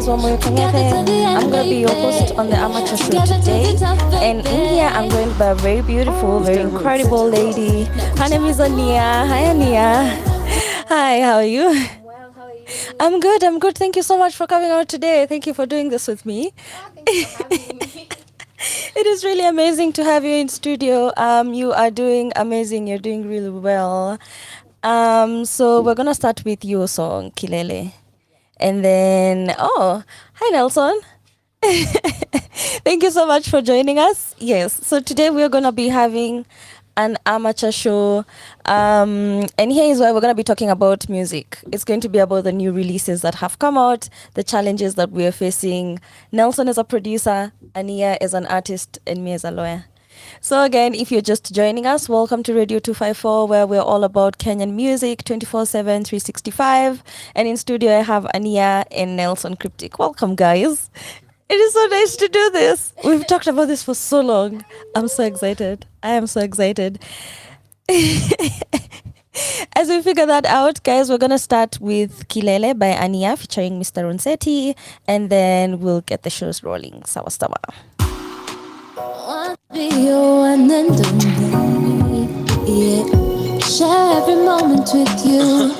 is Wamuyu Kangethe. I'm going to be your host on the amateur show today. And in here, I'm joined by a very beautiful, very incredible lady. Her name is Ania. Hi, Ania. Hi, how are you? Well, how are you? I'm good. I'm good. Thank you so much for coming out today. Thank you for doing this with me. Thank you for having me. It is really amazing to have you in studio. You are doing amazing. You're doing really well. So we're gonna start with your song, Kilele. And then, hi Nelson. Thank you so much for joining us. Yes, so today we're going to be having an amateur show. And here is why we're going to be talking about music. It's going to be about the new releases that have come out, the challenges that we are facing. Nelson is a producer, Ania is an artist, and me as a lawyer. So again, if you're just joining us, welcome to Radio 254, where we're all about Kenyan music 24/7, 365. And in studio, I have Ania and Nelson Cryptic. Welcome, guys. It is so nice to do this. We've talked about this for so long. I'm so excited. I am so excited. As we figure that out, guys, we're going to start with Kilele by Ania featuring Mr. Ronsetti, and then we'll get the shows rolling. Sawa sawa. And then yeah. Share every moment with you,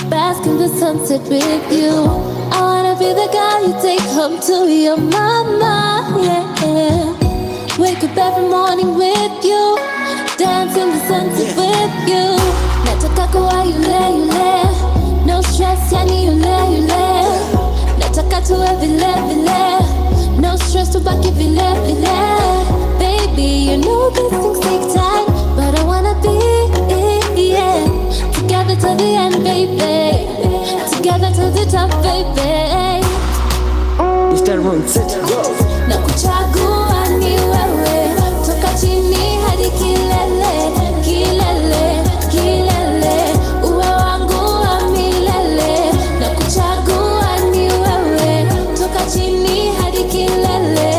bask in the sunset with you. I wanna be the guy you take home to your mama, yeah. Wake up every morning with you, dance in the sunset with you. Nataka kuwa yule, no stress, yani yule. Nataka tuwe vile, no stress tubaki vile. Baby, you know these things take time, but I wanna be, yeah. Together till the end, baby. Together till the top, baby. Mr. Ronsetti, go. Na kuchagua ni wewe, toka chini hadi kilele. Uwe wangu wa milele. Na kuchagua ni wewe, toka chini hadi kilele.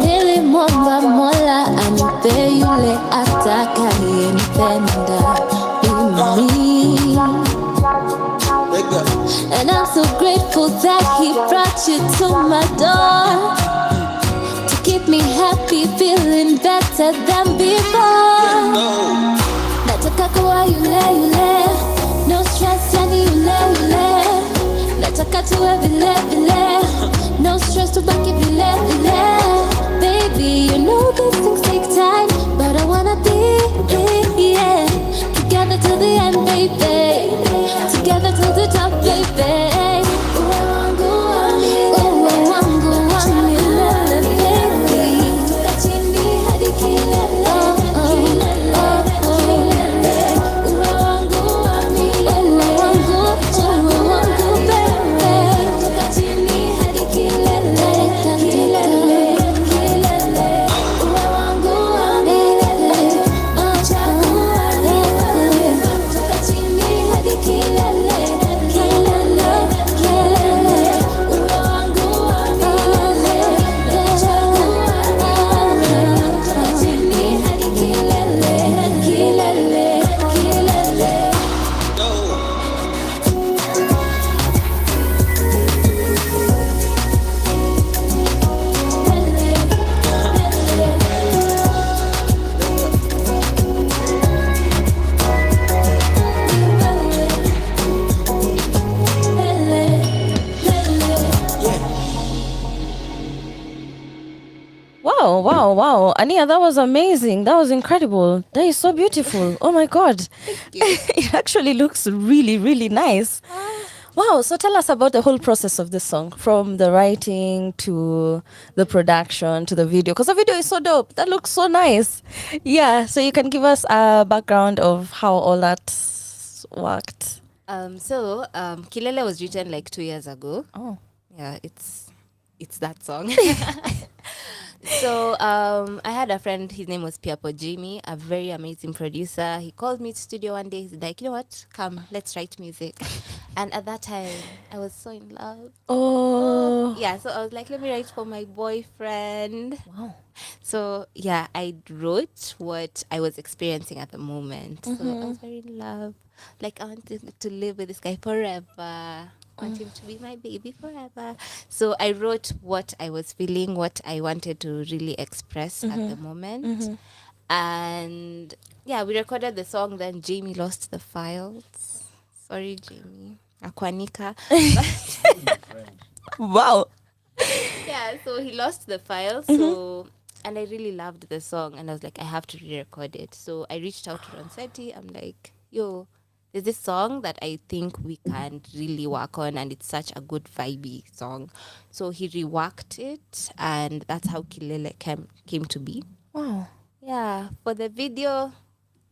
Nilimwomba Mola anipe yule atakayenipenda mimi. And I'm so grateful that he brought you to my door, to keep me happy, feeling better than before. Nataka kuwa yule, no stress, yani yule. Nataka tuwe vile, no stress tubaki vile. Baby, you know these things take time, but I wanna be, yeah. Together till the end, baby. Together till the top, baby. Uwe wangu wa milele, baby. Toka chini hadi kilele. Uwe wangu wa milele. Uwe wangu, baby. Toka chini hadi kilele. Uwe wangu wa milele. Chagua ni wewe. Toka chini hadi kilele. Wow. Ania, that was amazing. That was incredible. That is so beautiful. Oh my God. It actually looks really, really nice. Wow. So tell us about the whole process of this song, from the writing to the production to the video, because the video is so dope. That looks so nice. Yeah. So you can give us a background of how all that worked. Kilele was written like 2 years ago. Oh. Yeah, it's that song. So I had a friend, his name was Piapo Jimmy, a very amazing producer. He called me to studio one day. He's like, you know what? Come, let's write music. And at that time, I was so in love. Oh. Yeah, so I was like, let me write for my boyfriend. Wow. So yeah, I wrote what I was experiencing at the moment. So I was very in love. Like I wanted to live with this guy forever. I want him to be my baby forever. So I wrote what I was feeling, what I wanted to really express at the moment. And yeah, we recorded the song. Then Jamie lost the files. Sorry, Jamie. Akwanika. Wow. Yeah, so he lost the file. So, and I really loved the song, and I was like, I have to re-record it. So I reached out to Ronsetti. I'm like, yo, there's this song that I think we can really work on, and it's such a good vibey song. So he reworked it, and that's how Kilele came to be. Wow. Yeah, for the video,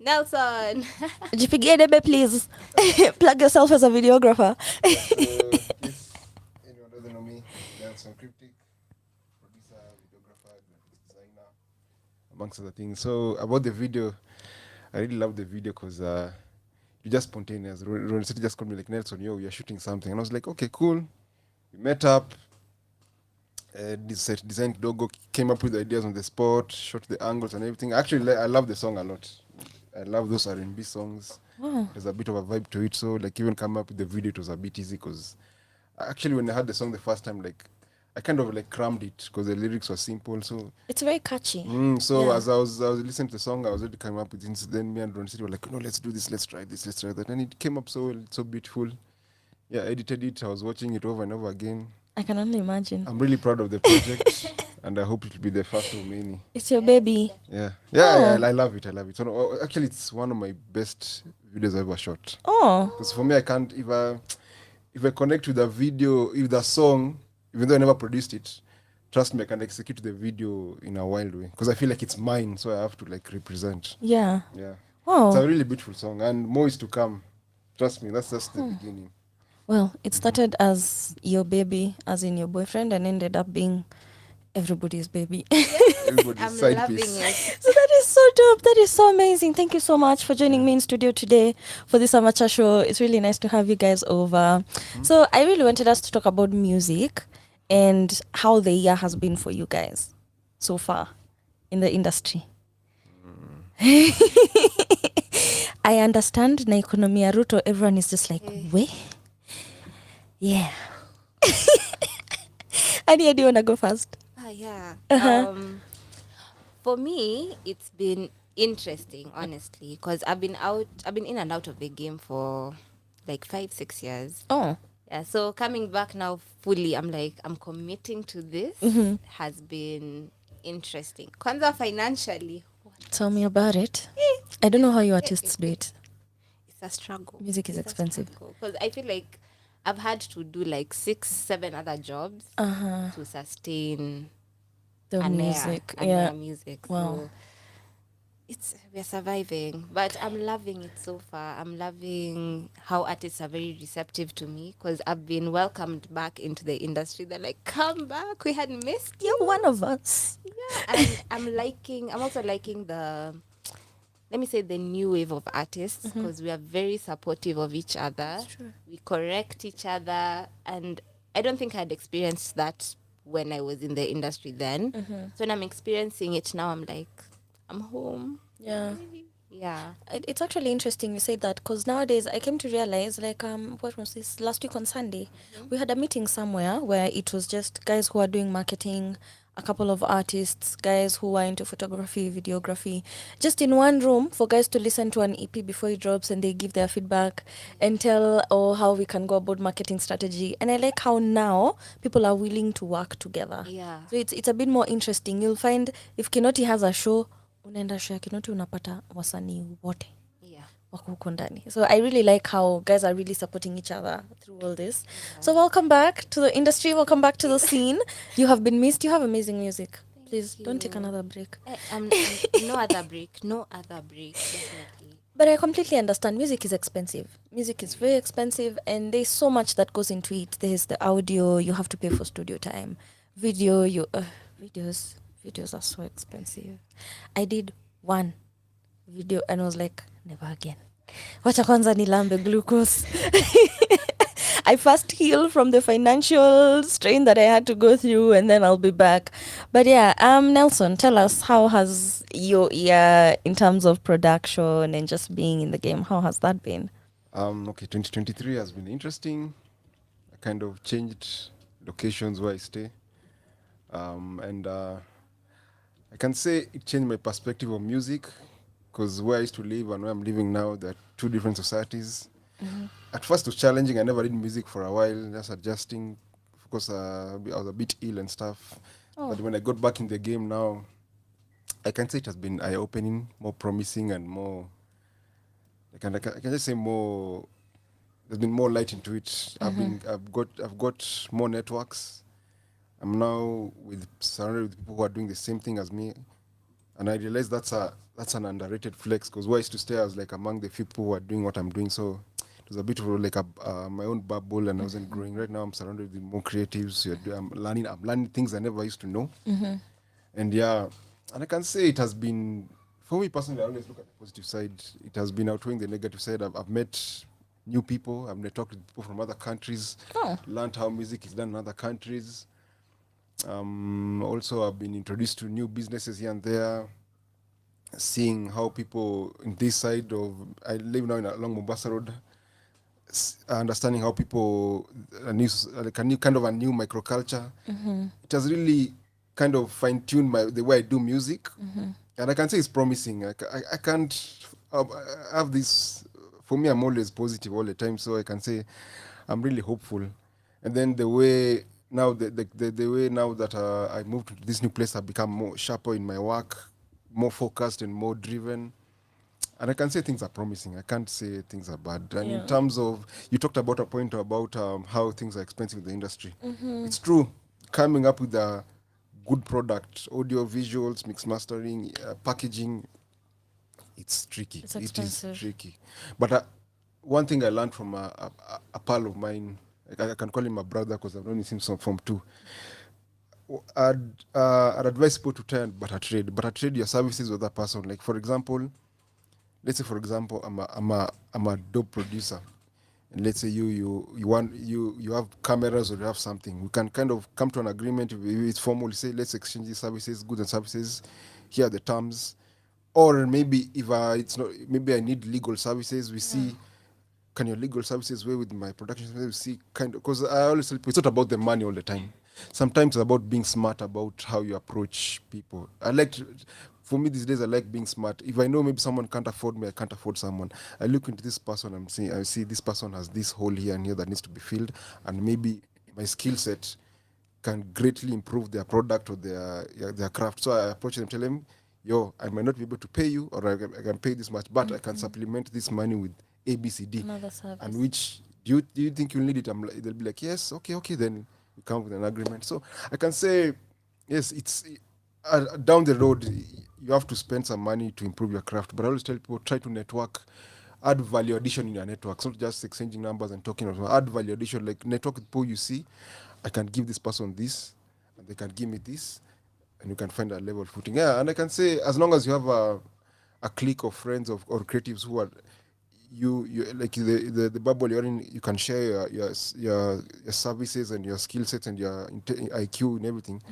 Nelson. Jipigie debe, please. Plug yourself as a videographer. If anyone doesn't know me, Nelson Cryptic, producer, videographer, graphics designer, amongst other things. So about the video, I really love the video because you're just spontaneous. Ron City just called me like, Nelson, yo, you're shooting something. And I was like, okay, cool. We met up, designed logo, came up with ideas on the spot, shot the angles and everything. Actually, I love the song a lot. I love those R&B songs. Wow. There's a bit of a vibe to it. So like even come up with the video, it was a bit easy because actually when I heard the song the first time, like I kind of like crammed it because the lyrics were simple. So It's very catchy. so Yeah. as I was listening to the song, I was already coming up with things. Then me and Ron City were like, no, let's do this, let's try this, let's try that, and it came up so well, so beautiful. Yeah, I edited it. I was watching it over and over again. I can only imagine. I'm really proud of the project, and I hope it will be the first of many. It's your baby. Yeah, Oh. I love it. I love it. So, actually, it's one of my best videos I've ever shot. Oh. Because for me, I can't if I connect with a video, with a song, even though I never produced it, trust me, I can execute the video in a wild way because I feel like it's mine, so I have to like represent. Yeah. Yeah, Wow. it's a really beautiful song, and more is to come. Trust me, that's just the beginning. Well, it started as your baby, as in your boyfriend, and ended up being everybody's baby. Everybody's I'm side loving piece. it. So that is so dope. That is so amazing. Thank you so much for joining me in studio today for this amateur show. It's really nice to have you guys over. So I really wanted us to talk about music and how the year has been for you guys so far in the industry. I understand na economy ya Ruto, everyone is just like, we? Yeah. Ania, do you want to go first? Yeah. Uh-huh. For me, it's been interesting, honestly, because I've been in and out of the game for like 5-6 years. Oh. Yeah, so coming back now fully, I'm like, I'm committing to this. Has been interesting. Kwanza financially, Tell me about it. I don't know how you artists do it. it's a struggle. Music is expensive. Because I feel like I've had to do like 6-7 other jobs to sustain The Ania, music. Ania Yeah. music. Wow. So we're surviving, but I'm loving it so far. I'm loving how artists are very receptive to me because I've been welcomed back into the industry. They're like, come back, we had missed you. You're one of us. Yeah, and I'm also liking the new wave of artists because we are very supportive of each other. We correct each other, and I don't think I'd experienced that when I was in the industry then. So when I'm experiencing it now, I'm like, I'm home. Yeah. Yeah. It's actually interesting you say that because nowadays I came to realize, like, what was this? Last week on Sunday, we had a meeting somewhere where it was just guys who are doing marketing, a couple of artists, guys who are into photography, videography, just in one room for guys to listen to an EP before it drops and they give their feedback and tell how we can go about marketing strategy. And I like how now people are willing to work together. Yeah. So it's a bit more interesting. You'll find if Kinoti has a show, unaenda show ya Kinoti unapata wasanii wote Yeah. wako huko ndani. So I really like how guys are really supporting each other through all this. So welcome back to the industry. Welcome back to the scene. You have been missed. You have amazing music. Please don't take another break. No other break. No other break. Definitely. But I completely understand. Music is expensive. Music is very expensive, and there's so much that goes into it. There's the audio. You have to pay for studio time. Video. Videos are so expensive. I did one video and I was like, never again. Wacha kwanza nilambe glucose. I first heal from the financial strain that I had to go through, and then I'll be back. But yeah, Nelson, tell us, how has your year in terms of production and just being in the game? How has that been? Okay, 2023 has been interesting. I kind of changed locations where I stay. And I can say it changed my perspective of music because where I used to live and where I'm living now, they're two different societies. At first, it was challenging. I never did music for a while, just adjusting. Of course, I was a bit ill and stuff. Oh. But when I got back in the game now, I can say it has been eye-opening, more promising, and more. I can just say more. There's been more light into it. I've got more networks. I'm now surrounded with people who are doing the same thing as me, and I realized that's an underrated flex because where I used to stay, I was like among the few people who are doing what I'm doing. So it was a bit of like my own bubble, and I wasn't growing. Right now, I'm surrounded with more creatives. I'm learning things I never used to know, and yeah, and I can say it has been for me personally. I always look at the positive side. It has been outweighing the negative side. I've met new people. I've talked with people from other countries. Oh. Learned how music is done in other countries. Also, I've been introduced to new businesses here and there, seeing how people in this side of I live now along Mombasa Road, understanding how people like a new microculture. It has really kind of fine tuned the way I do music, and I can say it's promising. I can't have this. For me, I'm always positive all the time, so I can say I'm really hopeful. And then the way now the way now that I moved to this new place, I've become more sharper in my work, more focused and more driven. And I can say things are promising. I can't say things are bad. And in Yeah. terms of, you talked about a point about how things are expensive in the industry. It's true. Coming up with a good product, audio, visuals, mix mastering, packaging, it's tricky. It's It is expensive. tricky. But one thing I learned from a pal of mine, I can call him a brother because I've known him from two. I'd advise people to try and but a trade your services with that person. Like for example, let's say for example, I'm a dope producer, and let's say you have cameras or you have something. We can kind of come to an agreement. If it's formal, say let's exchange these services, goods and services. Here are the terms. Or maybe if it's not, maybe I need legal services. We see, can your legal services weigh with my production services? We see kind of, because I always tell people it's not about the money all the time. Sometimes it's about being smart about how you approach people. For me these days, I like being smart. If I know maybe someone can't afford me, I can't afford someone. I look into this person, I see this person has this hole here and here that needs to be filled, and maybe my skill set can greatly improve their product or their craft. So I approach them, tell them, yo, I might not be able to pay you, or I can pay this much, but I can supplement this money with ABCD. Another service. And which do you think you'll need it? They'll be like, yes, okay, then we come with an agreement. So I can say, yes, it's down the road. You have to spend some money to improve your craft. But I always tell people, try to network, add value addition in your network. It's not just exchanging numbers and talking. Add value addition, like network with people you see. I can give this person this, and they can give me this, and you can find a level footing. Yeah, and I can say as long as you have a clique of friends or creatives who are you like the bubble you're in, you can share your services and your skill sets and your IQ and everything.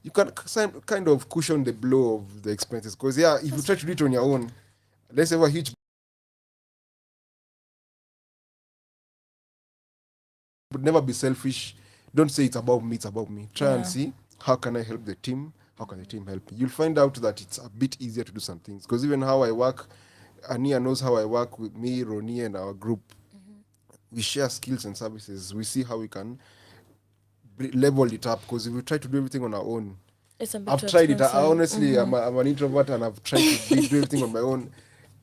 You can kind of cushion the blow of the expenses, because yeah, if you try to do it on your own, let's have a huge, but never be selfish. Don't say it's about me, it's about me. Try and see, how can I help the team, how can the team help me. You'll find out that it's a bit easier to do some things, because even how I work, Ania knows how I work with me, Ronnie, and our group. We share skills and services. We see how we can level it up, because if we try to do everything on our own, It's a bit I've too tried it. I expensive. honestly, I'm an introvert, and I've tried to do everything on my own.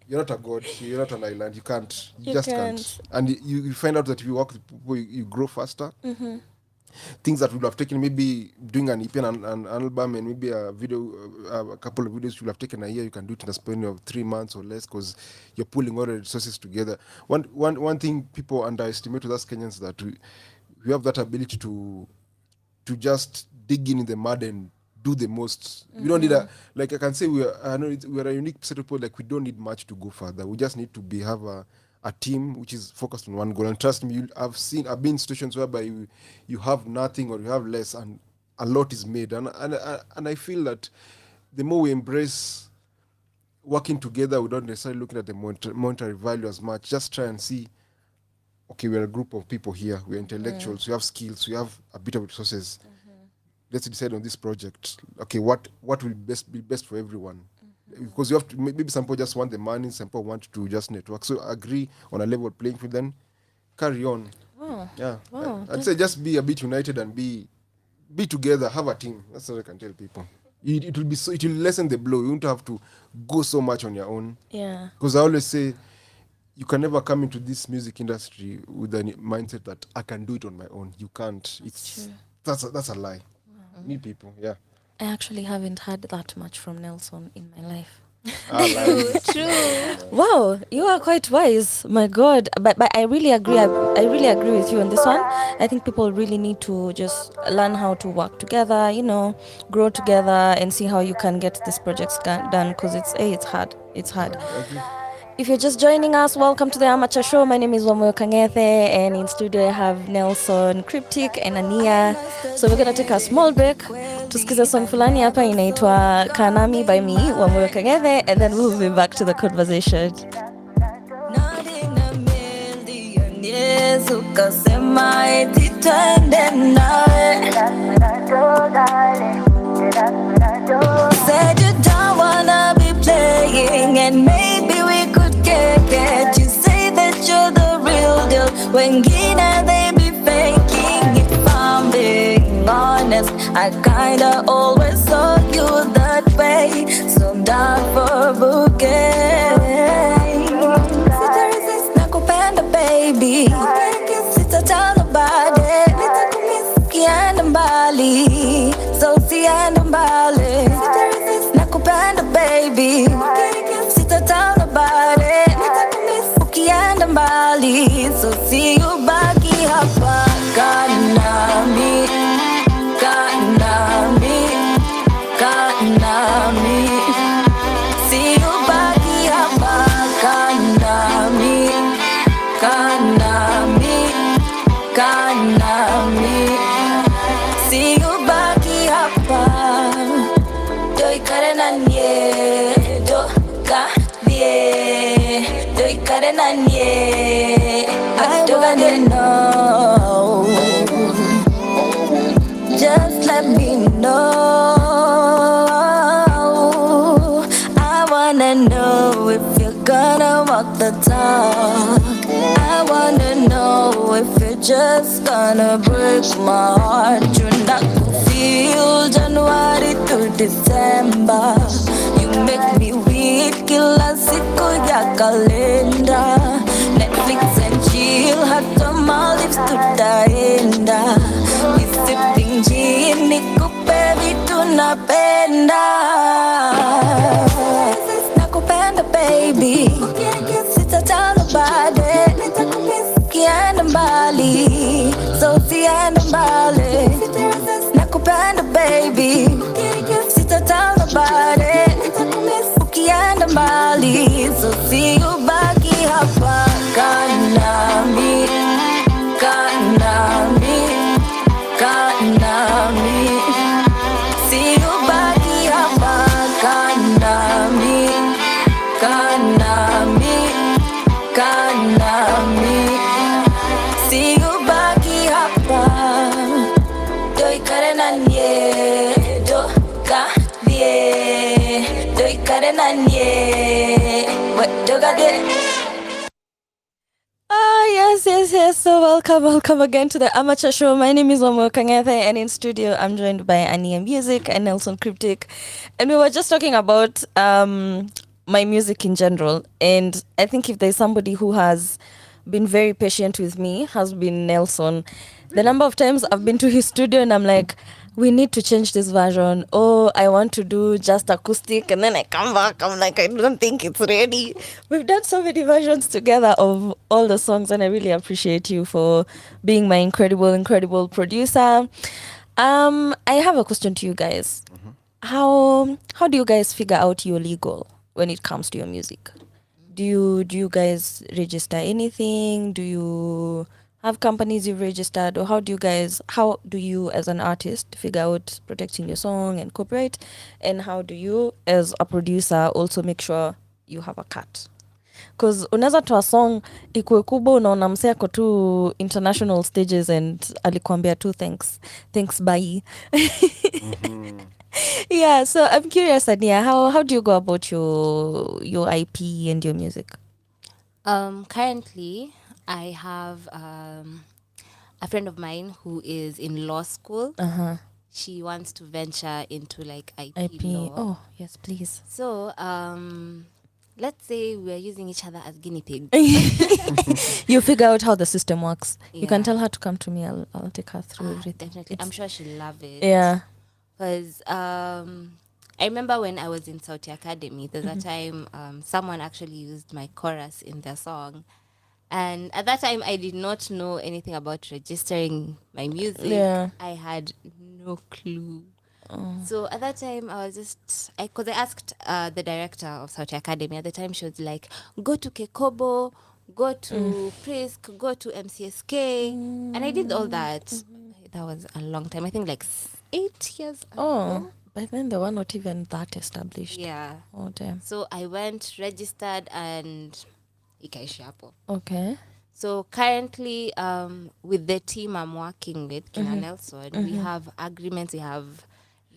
You're not a god. You're not an island. You can't. You You just can't. can't. And you find out that if you work with people, you grow faster. Things that would have taken maybe doing an EP and an album and maybe a video, a couple of videos would have taken a year, you can do it in a span of 3 months or less, because you're pulling all the resources together. One thing people underestimate with us Kenyans, that we have that ability to just dig in the mud and do the most. We don't need I can say we are a unique set of people. Like, we don't need much to go further. We just need to have a a team which is focused on one goal. And trust me, I've been in situations whereby you have nothing or you have less, and a lot is made. And I feel that the more we embrace working together without necessarily looking at the monetary value as much, just try and see, okay, we're a group of people here, we're intellectuals, we have skills, we have a bit of resources. Let's decide on this project. Okay, what will be best for everyone? Because you have to, maybe some people just want the money, some people want to just network. So agree on a level playing field, then carry on. Yeah. I'd say just be a bit united and be together, have a team. That's what I can tell people. It will lessen the blow. You won't have to go so much on your own. Yeah. Because I always say you can never come into this music industry with a mindset that I can do it on my own. You can't. That's a lie. You need people. Yeah. I actually haven't heard that much from Nelson in my life. True. Wow, you are quite wise. My God, but I really agree. I really agree with you on this one. I think people really need to just learn how to work together. Grow together and see how you can get these projects done. Because it's hard. It's hard. If you're just joining us, welcome to the Amateur Show. My name is Wamuyu Kangethe, and in studio I have Nelson, Cryptic, and Ania. So we're gonna take a small break. Tusikize song fulani hapa inaitwa Kanami by me, Wamuyu Kangethe, and then we'll be back to the conversation. Ukasema eti twende nawe. Said you don't wanna be playing, and maybe we could get. You say that you're the real deal, wengine they be faking. If I'm being honest, I kinda always saw you that way. So I'm down for a bouquet. Sitaresist nakupenda baby, sitatell nobody. Nitakumiss ukienda mbali, so usiende mbali. Sitaresist nakupenda baby, sitatell nobody. Nitakumiss ukienda mbali, so see you baki hapa. Kanami, kanami, kanami. See you baki hapa. Kanami, kanami, kanami. See you baki hapa. Doi karenanye, do kabie. Doi karenanye, I don't know. Just let me know. I wanna know if you're gonna walk the talk. I wanna know if you're just gonna break my heart. You're not gonna feel January to December. You make me weak kila siku ya kalenda. Netflix and chill, hata Maldives tutaenda. We sipping gin, nikupe vitu napenda. Nakupenda baby, sitatell nobody. Nitakumiss ukienda mbali, so usiende mbali. Nakupenda baby, sitatell nobody. Nitakumiss ukienda mbali, so see you baki hapa. Kanami, kanami, kanami. See you baki hapa. Kanami, kanami, kanami. See you baki hapa. Doi karenanye, do kabie. Doi karenanye, what do gade? Yes. So welcome again to the Amateur Show. My name is Wamuyu Kangethe, and in studio I'm joined by Ania Music and Nelson Cryptic. And we were just talking about my music in general. And I think if there's somebody who has been very patient with me, has been Nelson. The number of times I've been to his studio and I'm like, we need to change this version. Oh, I want to do just acoustic. And then I come back, I'm like, I don't think it's ready. We've done so many versions together of all the songs, and I really appreciate you for being my incredible producer. I have a question to you guys. How do you guys figure out your legal when it comes to your music? do you guys register anything? Do you have companies you've registered, or how do you as an artist figure out protecting your song and copyright, and how do you as a producer also make sure you have a cut? Because unaweza toa song ikue kubwa, unaona msee ako tu international stages and alikuambia tu thanks bye. Yeah, so I'm curious, Ania, how do you go about your IP and your music? Currently, I have a friend of mine who is in law school. She wants to venture into like IP law. Oh, yes, please. So, let's say we're using each other as guinea pigs. You figure out how the system works. You can Yeah. tell her to come to me. I'll take her through everything. Definitely. I'm sure she'll love it. Yeah. Because I remember when I was in Sauti Academy, there's a time someone actually used my chorus in their song. And at that time, I did not know anything about registering my music. Yeah. I had no clue. So at that time, I was just, because I asked the director of Sauti Academy at the time, she was like, go to Kekobo, go to Prisk, go to MCSK. And I did all that. That was a long time. I think like 8 years ago. By then they were not even that established. Yeah. Oh, damn. So I went, registered, and ikaishi hapo. Okay. So currently, with the team I'm working with, Kina Nelson, we have agreements, we have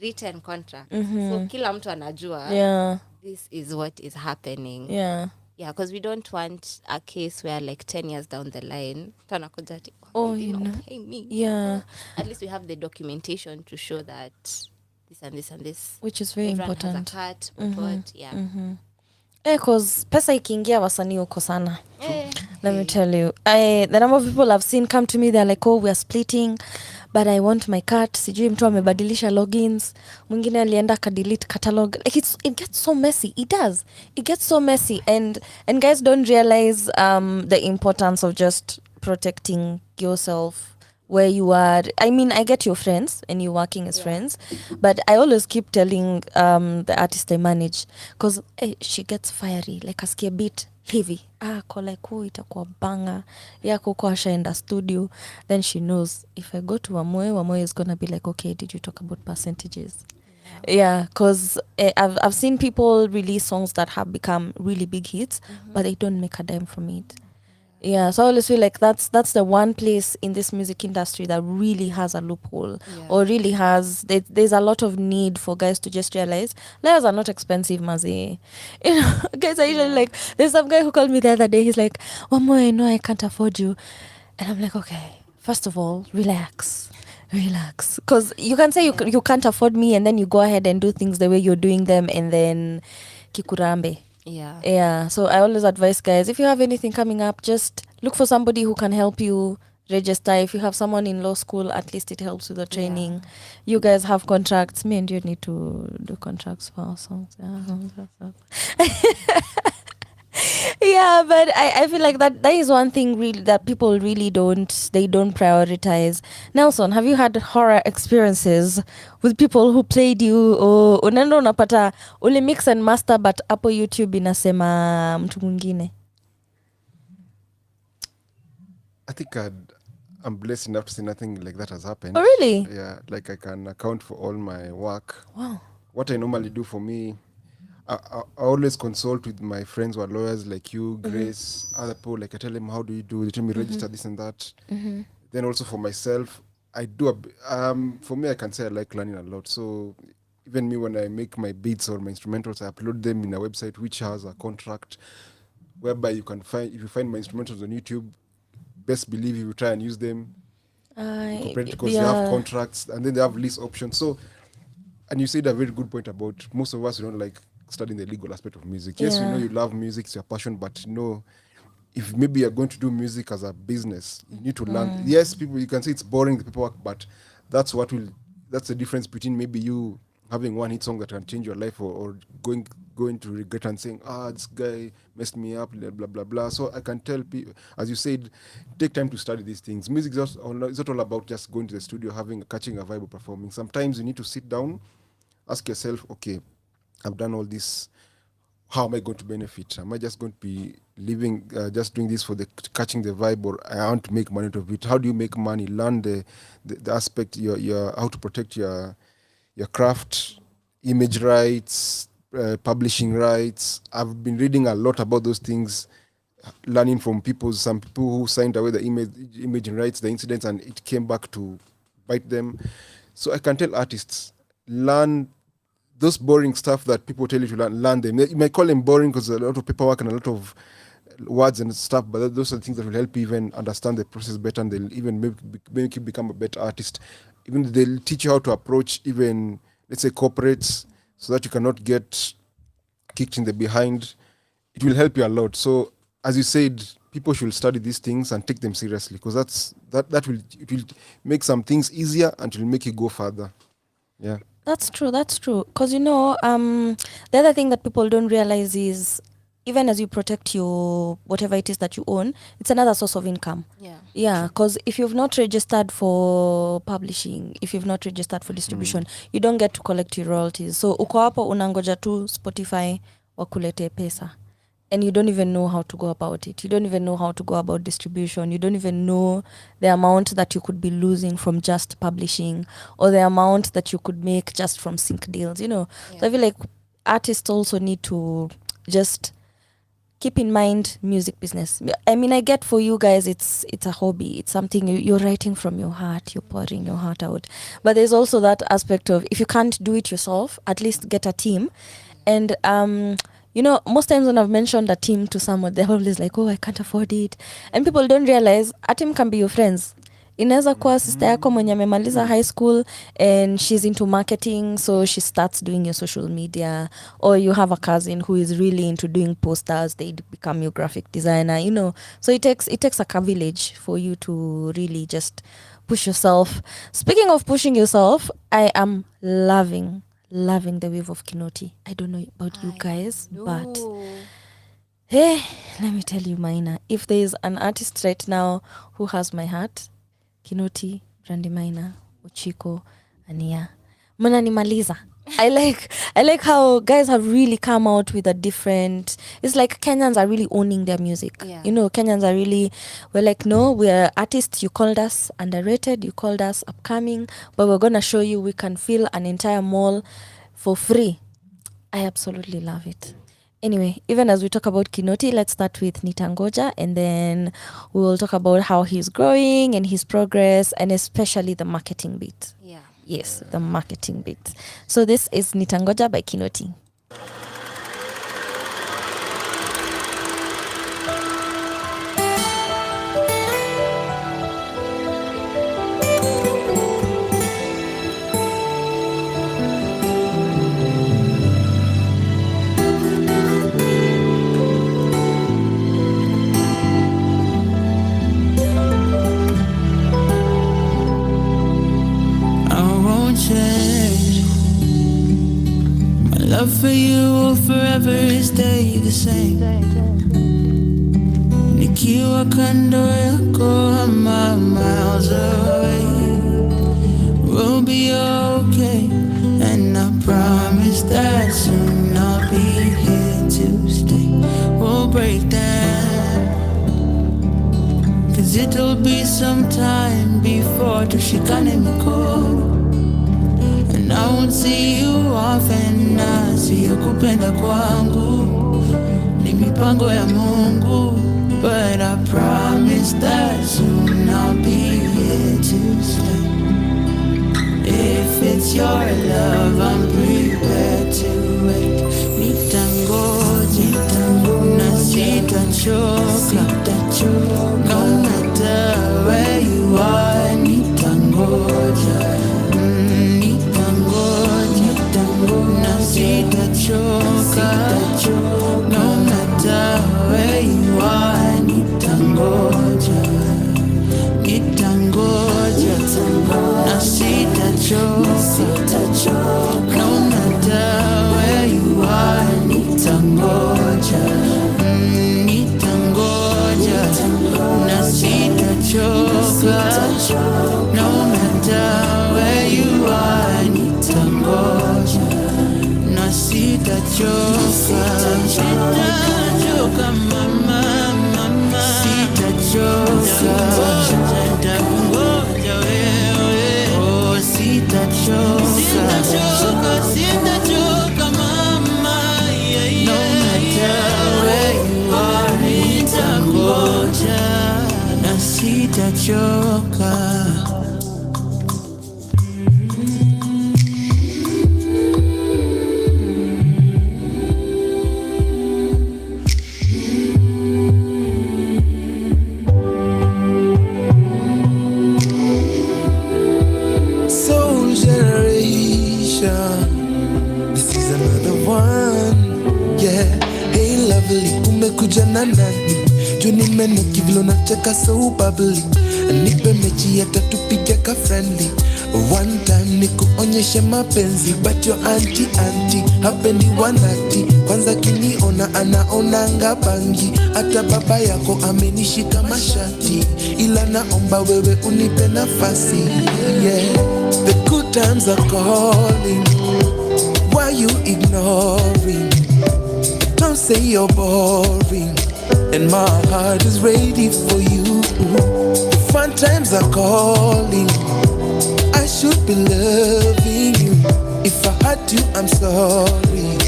written contracts. So kila mtu anajua, Yeah. this is what is happening. Yeah. Yeah, because we don't want a case where like 10 years down the line, tanakuja ati, Oh, they did you not know. pay me. Yeah. At least we have the documentation to show that this and this and this. Which is very Everyone important. has a cut, what, yeah. Cause pesa ikiingia wasanii uko sana. Let me tell you, the number of people I've seen come to me, they're like, oh, we are splitting, but I want my cut. Sijui mtu amebadilisha logins, mwingine alienda delete catalog. Like it gets so messy. It does. It gets so messy, and guys don't realize the importance of just protecting yourself where you are. I mean, I get your friends and you're working as friends, but I always keep telling the artist I manage, because she gets fiery, like asikia beat hivi, ko like itakuwa banga yako kwa ashaenda studio, then she knows if I go to Wamuyu is gonna be like, okay, did you talk about percentages? Yeah, because I've seen people release songs that have become really big hits, but they don't make a dime from it. Yeah, so I always feel like that's the one place in this music industry that really has a loophole, or really has there's a lot of need for guys to just realize layers are not expensive, mazi. You know, guys are usually like, there's some guy who called me the other day. He's like, "One more, I know I can't afford you," and I'm like, okay, first of all, relax, because you can say you can't afford me, and then you go ahead and do things the way you're doing them, and then kikurambe. Yeah, so I always advise guys, if you have anything coming up, just look for somebody who can help you register. If you have someone in law school, at least it helps with the training. You guys have contracts. Me and you need to do contracts for our songs. Yeah, but I feel like that is one thing really that people really don't prioritize. Nelson, have you had horror experiences with people who played you, or unaenda unapata uli mix and master but hapo YouTube inasema mtu mwingine? I think I'm blessed enough to say nothing like that has happened. Oh, really? Yeah, like I can account for all my work. Wow. What I normally do for me, I always consult with my friends who are lawyers like you, Grace, other people. Like I tell them, how do you do? They tell me register this and that. Then also for myself, I do for me, I can say I like learning a lot. So even me, when I make my beats or my instrumentals, I upload them in a website which has a contract whereby you can find, if you find my instrumentals on YouTube, best believe you will try and use them because they have contracts, and then they have lease options. So, and you said a very good point about most of us, we don't like studying the legal aspect of music. Yes, we know you love music, it's your passion, but if maybe you're going to do music as a business, you need to learn. Yes, people, you can say it's boring, the paperwork, but that's the difference between maybe you having one hit song that can change your life, or going to regret and saying, this guy messed me up, blah blah blah blah. So I can tell people, as you said, take time to study these things. Music is not all about just going to the studio, catching a vibe, or performing. Sometimes you need to sit down, ask yourself, okay, I've done all this. how am I going to benefit? Am I just going to be living, just doing this for the catching the vibe, or I want to make money out of it? How do you make money? Learn the aspect, your how to protect your craft, image rights, publishing rights. I've been reading a lot about those things, learning from some people who signed away the image rights, the incidents, and it came back to bite them. So I can tell artists, learn those boring stuff that people tell you to learn them. You might call them boring because a lot of paperwork and a lot of words and stuff, but those are the things that will help you even understand the process better, and they'll even make you become a better artist. Even they'll teach you how to approach even, let's say, corporates, so that you cannot get kicked in the behind. It will help you a lot. So as you said, people should study these things and take them seriously, because it will make some things easier and it will make you go further. Yeah. That's true. Because, the other thing that people don't realize is, even as you protect your whatever it is that you own, it's another source of income. Yeah, because if you've not registered for publishing, if you've not registered for distribution, you don't get to collect your royalties. So uko hapo unangoja tu Spotify wakulete pesa, and you don't even know how to go about it. You don't even know how to go about distribution. You don't even know the amount that you could be losing from just publishing, or the amount that you could make just from sync deals, So I feel like artists also need to just keep in mind music business. I mean, I get for you guys, it's a hobby. It's something you're writing from your heart. You're pouring your heart out. But there's also that aspect of, if you can't do it yourself, at least get a team. And most times when I've mentioned a team to someone, they're always like, oh, I can't afford it. And people don't realize a team can be your friends. Inaweza kuwa sister yako mwenye amemaliza high school and she's into marketing, so she starts doing your social media, or you have a cousin who is really into doing posters, they become your graphic designer, So it takes a village for you to really just push yourself. Speaking of pushing yourself, I am loving the wave of Kinoti. I don't know about you guys, but hey, let me tell you, Maina, if there is an artist right now who has my heart, Kinoti, Brandy Maina, Uchiko, Ania, mnanimaliza. I like how guys have really come out with a different. It's like Kenyans are really owning their music. Yeah. Kenyans are really, we're like, no, we're artists. You called us underrated. You called us upcoming, but we're gonna show you we can fill an entire mall for free. I absolutely love it. Anyway, even as we talk about Kinoti, let's start with Nitangoja, and then we will talk about how he's growing and his progress, and especially the marketing bit. Yeah. Yes, the marketing bit. So this is Nitangoja by Kinoti. Love for you will forever stay the same. Nikiwa kando yako, I'm miles away. We'll be okay, and I promise that soon I'll be here to stay. We'll break down, 'cause it'll be some time before tushikane mikono. I won't see you often, na siyo kupenda kwangu, ni mipango ya Mungu. But I promise that soon I'll be here to stay. If it's your love, I'm prepared to wait. Nitangoja, na sitachoka, no matter where you are. Nitangoja, sitachoka, no matter where you are. Nitangoja, na sitachoka, no matter where you are. Nitangoja, na sitachoka, no matter where you are. Nitangoja, sitachoka, Sitachoka mama, mama, sitachoka. Nitakungoja wewe, oh sitachoka, sitachoka, sitachoka mama, yeah, yeah. No matter where you are, nitakungoja na sitachoka. Umekuja na nani? Juu nimenuki vile unacheka so bubbly. Nipe mechi hata tupige ka friendly. One time nikuonyeshe mapenzi, but your auntie hapendi wanati. Kwanza kiniona anaonanga bangi, hata baba yako amenishika mashati. Ila naomba wewe unipe nafasi, yeah. The good times are calling, why you ignoring? Don't say you're boring, and my heart is ready for you. The fun times are calling, I should be loving you. If I had to, I'm sorry,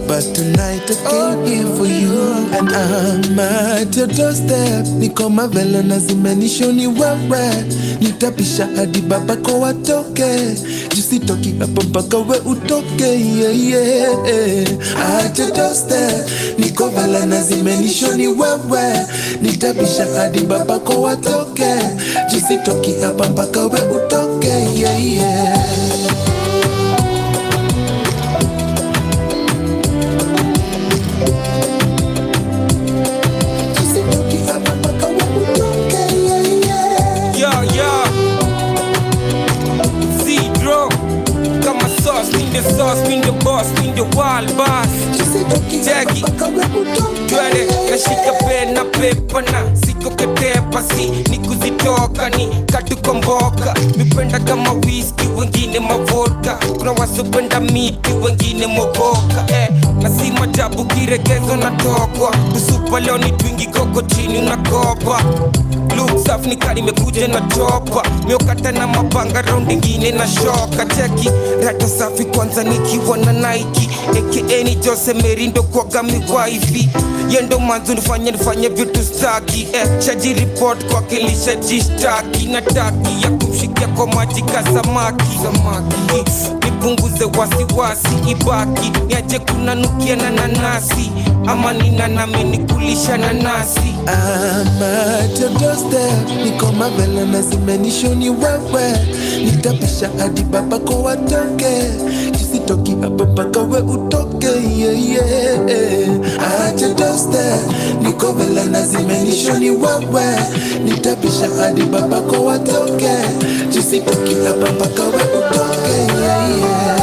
but tonight I came here for you. And I'm at your doorstep. Niko mavelo na zimenishoni wewe. Nitapisha hadi babako watoke. Jusitoki hapa mpaka we utoke, yeah, yeah. At your doorstep. Niko vela na zimenishoni wewe. Nitapisha hadi babako watoke. Jusitoki hapa mpaka we utoke, yeah, yeah. Sauce, mean the boss, mean the wild boss. Jackie, twende nashika pen na pepa na siko ketepa si ni kuzitoka ni katukomboka. Mipenda kama whisky, wengine mavodka. Kuna wasopenda miti, wengine mogoka. Na si majabu kiregezo na tokwa. Usupa leo ni twingi koko chini unakopa. Look safi nikari mekuja na chopa. Miokata na mapanga round ingine na shoka. Cheki rata safi kwanza nikiwa na Nike. AKA ni Jose Merindo kwa gami wifi. Yendo manzu nifanye vitu staki. Shaji report kwa kilisha jishtaki. Nataki ya kumshikia kwa maji ka samaki. Nipunguze wasiwasi ibaki. Niaje kuna nukia na nanasi. Ama nina nami nikulisha nanasi. I'm at your doorstep. Niko mavela na zimenishoni wewe. Nitapisha hadi babako watoke. Jusitoki hapa mpaka we utoke, yeah, yeah. At your doorstep. Niko vela na zimenishoni wewe. Nitapisha hadi babako watoke. Jusitoki hapa mpaka we utoke, yeah, yeah.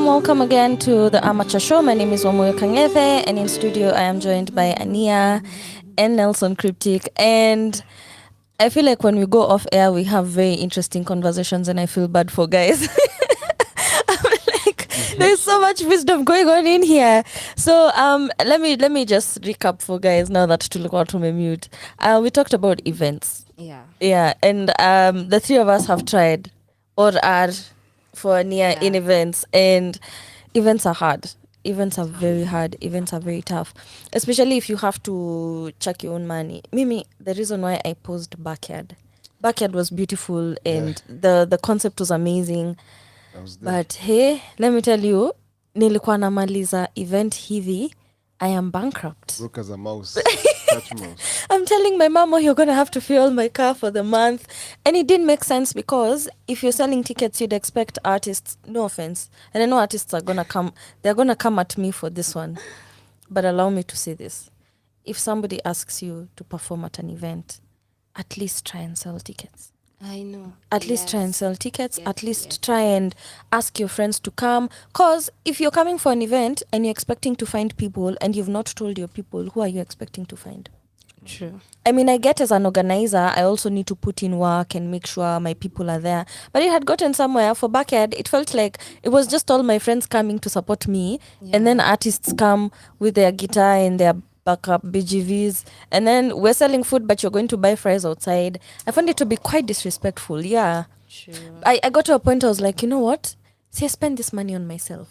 Welcome again to the Amateur Show. My name is Wamuyu Kangethe, and in studio I am joined by Ania and Nelson Cryptic. And I feel like when we go off air, we have very interesting conversations, and I feel bad for guys. I'm like, there's so much wisdom going on in here. So let me just recap for guys now that tulikuwa tumemute. We talked about events. Yeah, and the three of us have tried or are for Ania in events, and events are hard. Events are very hard. Events are very tough, especially if you have to check your own money. Mimi, the reason why I posed backyard was beautiful, and the concept was amazing. But hey, let me tell you, nilikuwa namaliza event hivi, I am bankrupt. Broke as a mouse. Catch mouse. I'm telling my mom, oh, you're going to have to fuel my car for the month. And it didn't make sense because if you're selling tickets, you'd expect artists, no offense. And I know artists are going to come, they're going to come at me for this one. But allow me to say this. If somebody asks you to perform at an event, at least try and sell tickets. I know. At least try and sell tickets. Yes, At least yes. try and ask your friends to come. Because if you're coming for an event and you're expecting to find people and you've not told your people, who are you expecting to find? True. I mean, I get as an organizer, I also need to put in work and make sure my people are there. But it had gotten somewhere. For Backyard, it felt like it was just all my friends coming to support me. Yeah. And then artists come with their guitar and their backup BGVs. And then we're selling food, but you're going to buy fries outside. I found it to be quite disrespectful. Yeah. True. I got to a point I was like, you know what? See, I spend this money on myself.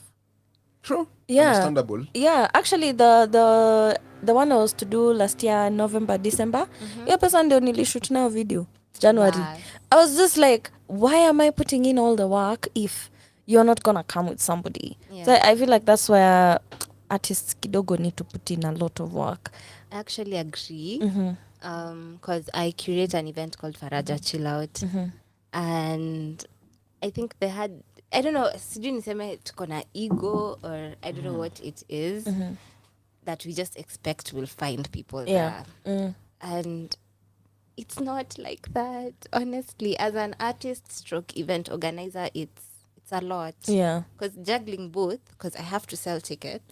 True. Yeah. Understandable. Yeah, actually the one I was to do last year, November, December, hiyo pesa ndio nilishoot nayo video January. Wow. I was just like, why am I putting in all the work if you're not gonna come with somebody? Yeah. So I feel like that's where artists kidogo need to put in a lot of work. I actually agree. Because I curate an event called Faraja Chill Out. And I think they had, I don't know, sijui niseme tuko na ego or I don't know what it is that we just expect we'll find people Yeah. there. And it's not like that, honestly. As an artist stroke event organizer, it's a lot. Yeah. Because juggling both, because I have to sell tickets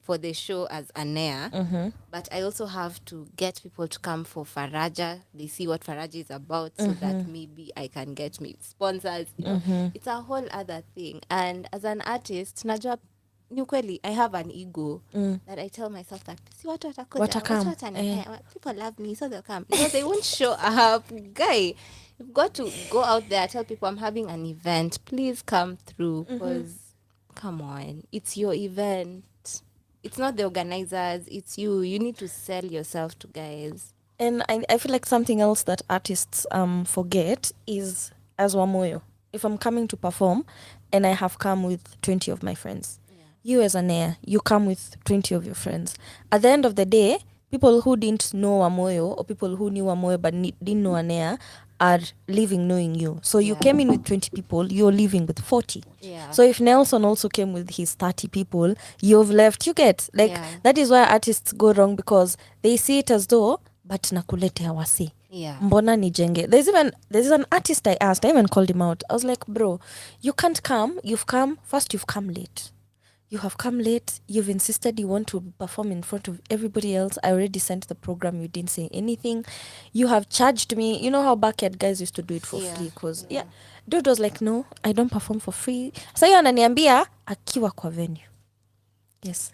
for the show as Ania, but I also have to get people to come for Faraja. They see what Faraja is about so that maybe I can get me sponsors. You know? It's a whole other thing. And as an artist, najua ni ukweli, I have an ego that I tell myself that see what Watakam. people love me, so they'll come. No, they won't show up. Guy, you've got to go out there, tell people I'm having an event. Please come through, because come on, it's your event. It's not the organizers, it's you. You need to sell yourself to guys. And I feel like something else that artists forget is, as Wamuyu, if I'm coming to perform and I have come with 20 of my friends, you as an air, you come with 20 of your friends. At the end of the day, people who didn't know Wamuyu or people who knew Wamuyu but didn't know an air are leaving knowing you. So you came in with 20 people, you're leaving with 40. Yeah. So if Nelson also came with his 30 people, you've left, you get, like, that is why artists go wrong, because they see it as though, but nakuletea wasi. Yeah. Mbona nijenge. There's an artist I asked, I even called him out. I was like, bro, you can't come, you've come late. You have come late, you've insisted you want to perform in front of everybody else. I already sent the program, you didn't say anything. You have charged me. You know how Backyard guys used to do it for free? Because, dude was like, no, I don't perform for free. So hiyo ananiambia akiwa kwa venue. Yes.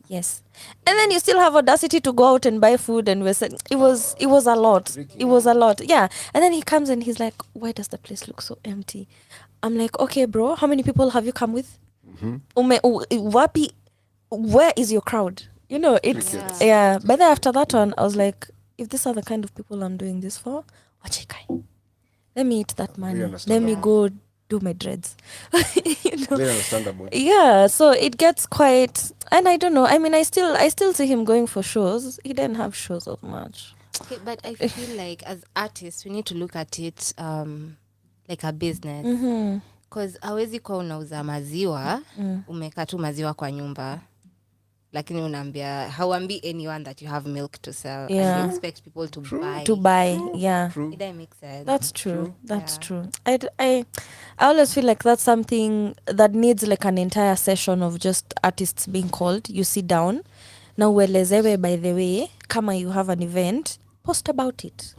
Yes. And then you still have audacity to go out and buy food, and we're saying it was a lot. It was a lot. Yeah. And then he comes and he's like, why does the place look so empty? I'm like, okay, bro, how many people have you come with? Wapi, where is your crowd? You know, it's But then after that one, I was like, if these are the kind of people I'm doing this for, wachikai. Let me eat that money. Let me go do my dreads. You know? Very understandable. Yeah, so it gets quite, and I don't know. I mean, I still see him going for shows. He didn't have shows of much. Okay, but I feel like as artists, we need to look at it like a business. Because hawezi kuwa unauza maziwa, umeka tu maziwa kwa nyumba, lakini unaambia, hauambi anyone that you have milk to sell. And you expect people to buy. To buy, yeah. True. It doesn't make sense. That's true. That's true. I always feel like that's something that needs like an entire session of just artists being called. You sit down. Now uelezewe, by the way, kama you have an event, post about it.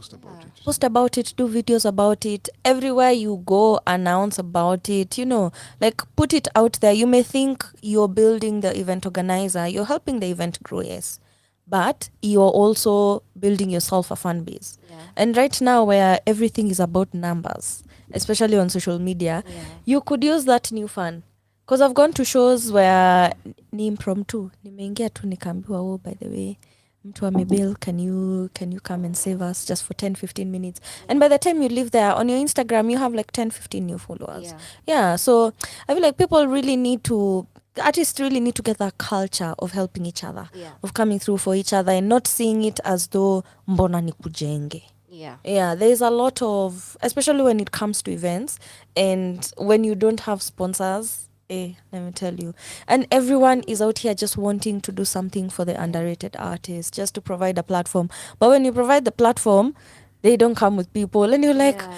Post about it, do videos about it. Everywhere you go, announce about it, you know, like put it out there. You may think you're building the event organizer, you're helping the event grow, yes. But you're also building yourself a fan base. And right now, where everything is about numbers, especially on social media, you could use that new fan. Because I've gone to shows where ni impromptu. Nimeingia tu nikaambiwa, oh, by the way, mtu amebill, can you come and save us just for 10-15 minutes? And by the time you live there, on your Instagram, you have like 10-15 new followers. Yeah, so I feel like people really need to the artists really need to get that culture of helping each other, Yeah. of coming through for each other and not seeing it as though mbona nikujenge. Yeah. Yeah, there's a lot of, especially when it comes to events and when you don't have sponsors, let me tell you. And everyone is out here just wanting to do something for the underrated artists, just to provide a platform. But when you provide the platform, they don't come with people. And you're like, Yeah.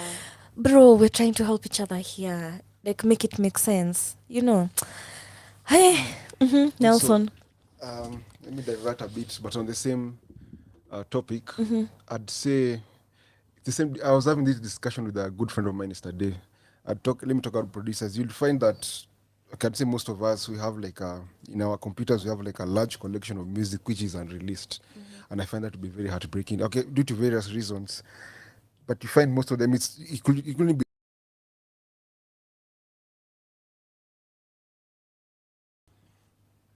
bro, we're trying to help each other here. Like, make it make sense, you know. Hey, Nelson. Let me divert a bit, but on the same topic, I'd say the same. I was having this discussion with a good friend of mine yesterday. Let me talk about producers. You'll find that I can say most of us, we have like in our computers we have like a large collection of music which is unreleased, and I find that to be very heartbreaking. Okay, due to various reasons, but you find most of them it couldn't be.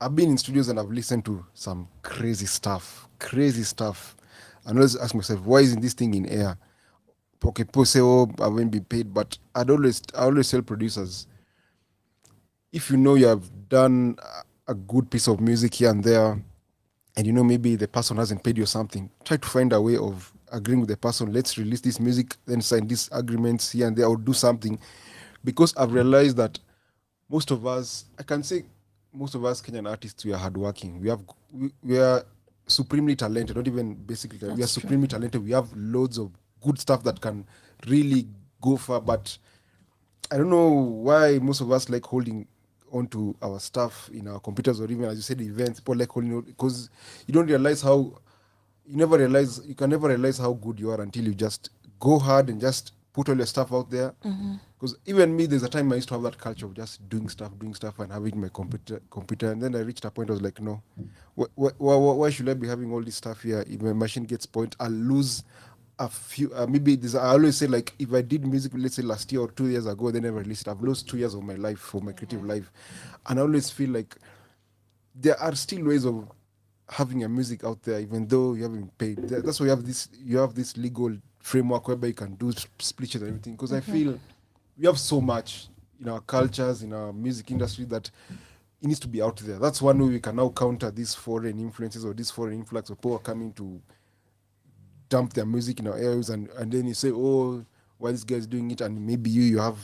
I've been in studios and I've listened to some crazy stuff, and I always ask myself, why isn't this thing in air? Okay, people say, oh, I won't be paid, but I always tell producers, if you know you have done a good piece of music here and there, and you know maybe the person hasn't paid you something, try to find a way of agreeing with the person. Let's release this music, then sign these agreements here and there, or do something, because I've realized that most of us, I can say, most of us Kenyan artists, we are hardworking. We are supremely talented. Not even basically, we are supremely talented. We have loads of good stuff that can really go far, but I don't know why most of us like holding onto our stuff in our computers, or even as you said, events. People like holding on because you don't realize how you can never realize how good you are until you just go hard and just put all your stuff out there. Because even me, there's a time I used to have that culture of just doing stuff and having my computer, and then I reached a point I was like, no, why should I be having all this stuff here? If my machine gets point, I'll lose a few. Maybe I always say, like, if I did music, let's say last year or 2 years ago, then never released it, I've lost 2 years of my life, for my creative life. And I always feel like there are still ways of having a music out there, even though you haven't paid. That's why you have this legal framework whereby you can do split and everything. Because I feel we have so much in our cultures, in our music industry, that it needs to be out there. That's one way we can now counter these foreign influences or this foreign influx of people coming to dump their music in our areas, and then you say, oh, why this guy's doing it, and maybe you have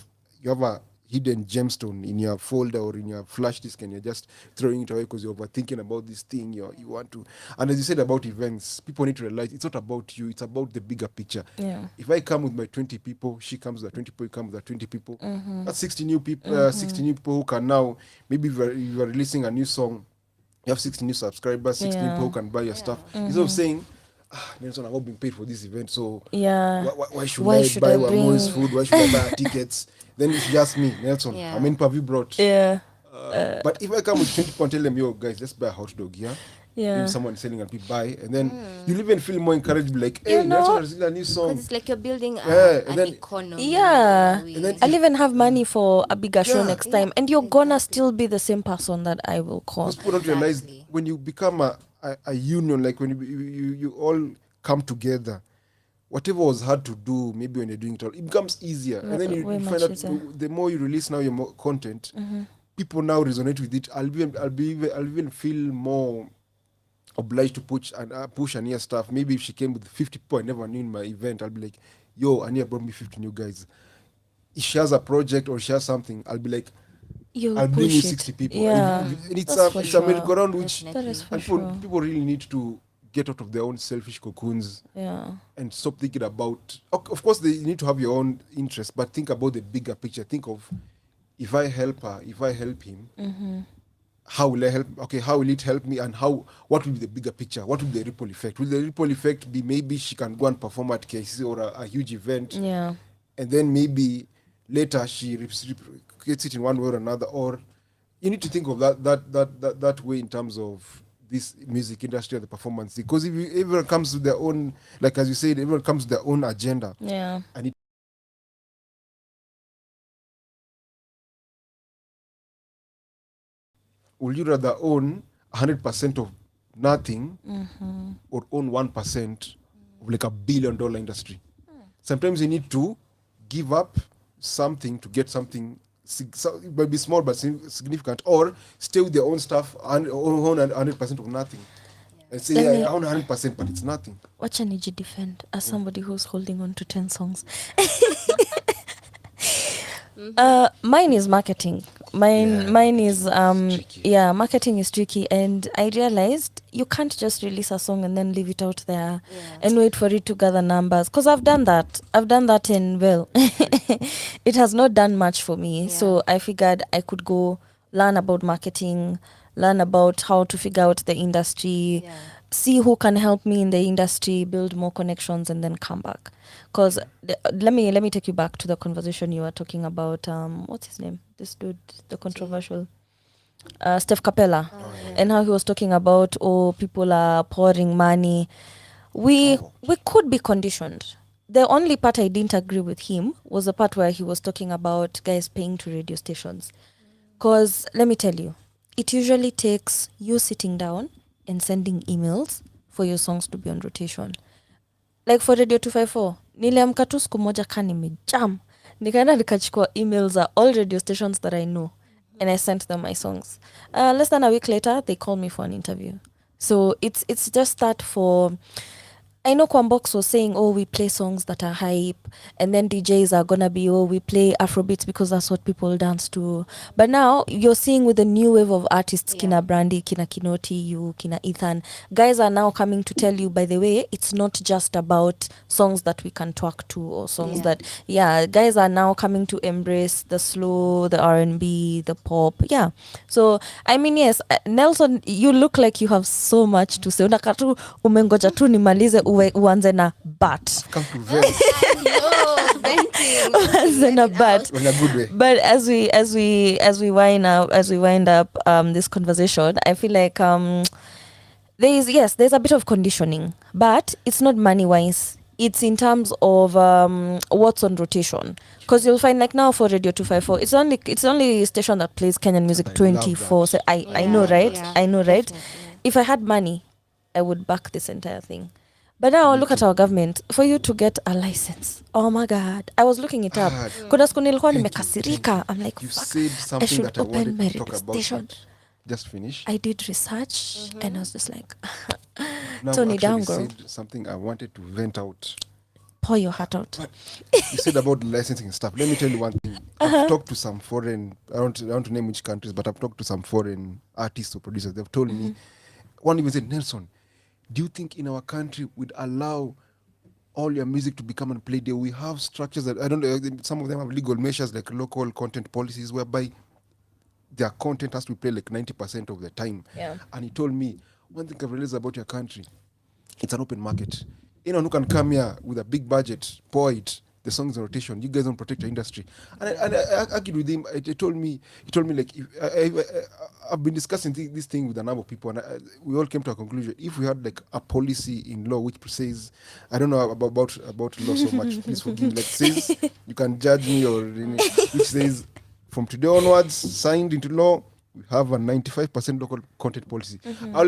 a hidden gemstone in your folder or in your flash disk, and you're just throwing it away because you're overthinking about this thing you want to. And as you said about events, people need to realize it's not about you, it's about the bigger picture. Yeah. If I come with my 20 people, she comes with her 20 people, you come with her 20 people, that's 60 new people, 60 new people who can now, maybe if you're releasing a new song, you have 60 new subscribers, 60 new people who can buy your stuff. Instead of saying, Nelson, I've not been paid for this event, so Yeah. why should Why I should buy I Wamuyu's bring- food? Why should I buy tickets? Then it's just me, Nelson. Yeah. How many people have you brought? Yeah. But if I come with 20 people and tell them, yo, guys, let's buy a hot dog, yeah? Yeah. If someone is selling and people buy, and then you'll even feel more encouraged, be like, hey, You know- Nelson has released a new song. Because it's like you're building Yeah, and an then- economy. Yeah. in a And then way. I'll even have money for a bigger show Yeah. next time. And you're gonna still be the same person that I will call. Because people don't realize Exactly. when you become a union, like when you all come together, whatever was hard to do, maybe when you're doing it all, it becomes easier. And then Way you much find out easier. the more you release now your more content, people now resonate with it. I'll even feel more obliged to push Ania stuff. Maybe if she came with 50 people I never knew in my event, I'll be like, yo, Ania brought me 50 new guys. If she has a project or she has something, I'll be like, You'll I'll bring push you it. 60 people. Yeah. And it's That's for a sure. merry-go-round which That is for and sure. people really need to get out of their own selfish cocoons Yeah. and stop thinking about. Of course, they need to have your own interests, but think about the bigger picture. Think of, if I help her, if I help him, how will I help? Okay, how will it help me? And what will be the bigger picture? What will be the ripple effect? Will the ripple effect be maybe she can go and perform at KC or a huge event, Yeah. and then maybe later she gets it in one way or another? Or you need to think of that way in terms of this music industry and the performance, because if everyone comes with their own, like as you said, everyone comes with their own agenda, Yeah. and it would you rather own 100% of nothing or own 1% of like $1 billion industry? Sometimes you need to give up something to get something so it might be small but significant, or stay with their own stuff and own 100% of nothing. And say, Let yeah, me- I own 100%, but it's nothing. Wacha niji defend as somebody who's holding on to 10 songs. Mine is marketing. Mine is tricky. marketing is tricky, and I realized you can't just release a song and then leave it out there and wait for it to gather numbers, because I've done that and well it has not done much for me. So I figured I could go learn about marketing, learn about how to figure out the industry, see who can help me in the industry, build more connections, and then come back. Because let me take you back to the conversation you were talking about. What's his name? This dude, the controversial Steph Capella, and how he was talking about, people are pouring money. We could be conditioned. The only part I didn't agree with him was the part where he was talking about guys paying to radio stations. Because let me tell you, it usually takes you sitting down and sending emails for your songs to be on rotation. Like for Radio 254, niliamka tu siku moja ka nimejam, nikaenda nikachukua emails za all radio stations that I know, and I sent them my songs. Less than a week later, they called me for an interview. So it's just that. For I know Kwambox was saying, we play songs that are hype, and then DJs are gonna be, we play Afrobeats because that's what people dance to. But now you're seeing with the new wave of artists, Kina Brandy, Kina Kinoti, you, Kina Ethan, guys are now coming to tell you, by the way, it's not just about songs that we can talk to, or songs that, guys are now coming to embrace the slow, the R&B, the pop. Yeah. So, I mean, yes, Nelson, you look like you have so much to say. Unaka tu umengoja tu nimalize uanze na but. Come to vent Uanze na but. in a good way. But as we wind up this conversation, I feel like there's a bit of conditioning, but it's not money wise. It's in terms of what's on rotation. Because you'll find, like now for Radio 254, it's only a station that plays Kenyan music But I love 24. So I know, right? I know, right? If I had money, I would back this entire thing. But now look at our government. For you to get a license, oh my God, I was looking it up. Kuna siku nilikuwa nimekasirika. I'm like, You fuck, said I something should that I open wanted my to talk radio about. station. Just finish. I did research and I was just like, Now Tony actually down, girl. said something I wanted to vent out. Pour your heart out. You said about the licensing stuff. Let me tell you one thing. I've talked to some foreign, I don't want to name which countries, but I've talked to some foreign artists or producers. They've told me, one even said, Nelson, do you think in our country we'd allow all your music to become and play there? We have structures that, I don't know, some of them have legal measures like local content policies whereby their content has to be played like 90% of the time. Yeah. And he told me, one thing I've realized about your country, it's an open market. Anyone who can come here with a big budget, pour it, the songs in rotation, you guys don't protect your industry. And I argued with him. He told me like, I've been discussing this thing with a number of people, and we all came to a conclusion. If we had like a policy in law which says, I don't know about law so much, please forgive me, like says you can judge me, or which says from today onwards, signed into law, we have a 95% local content policy. I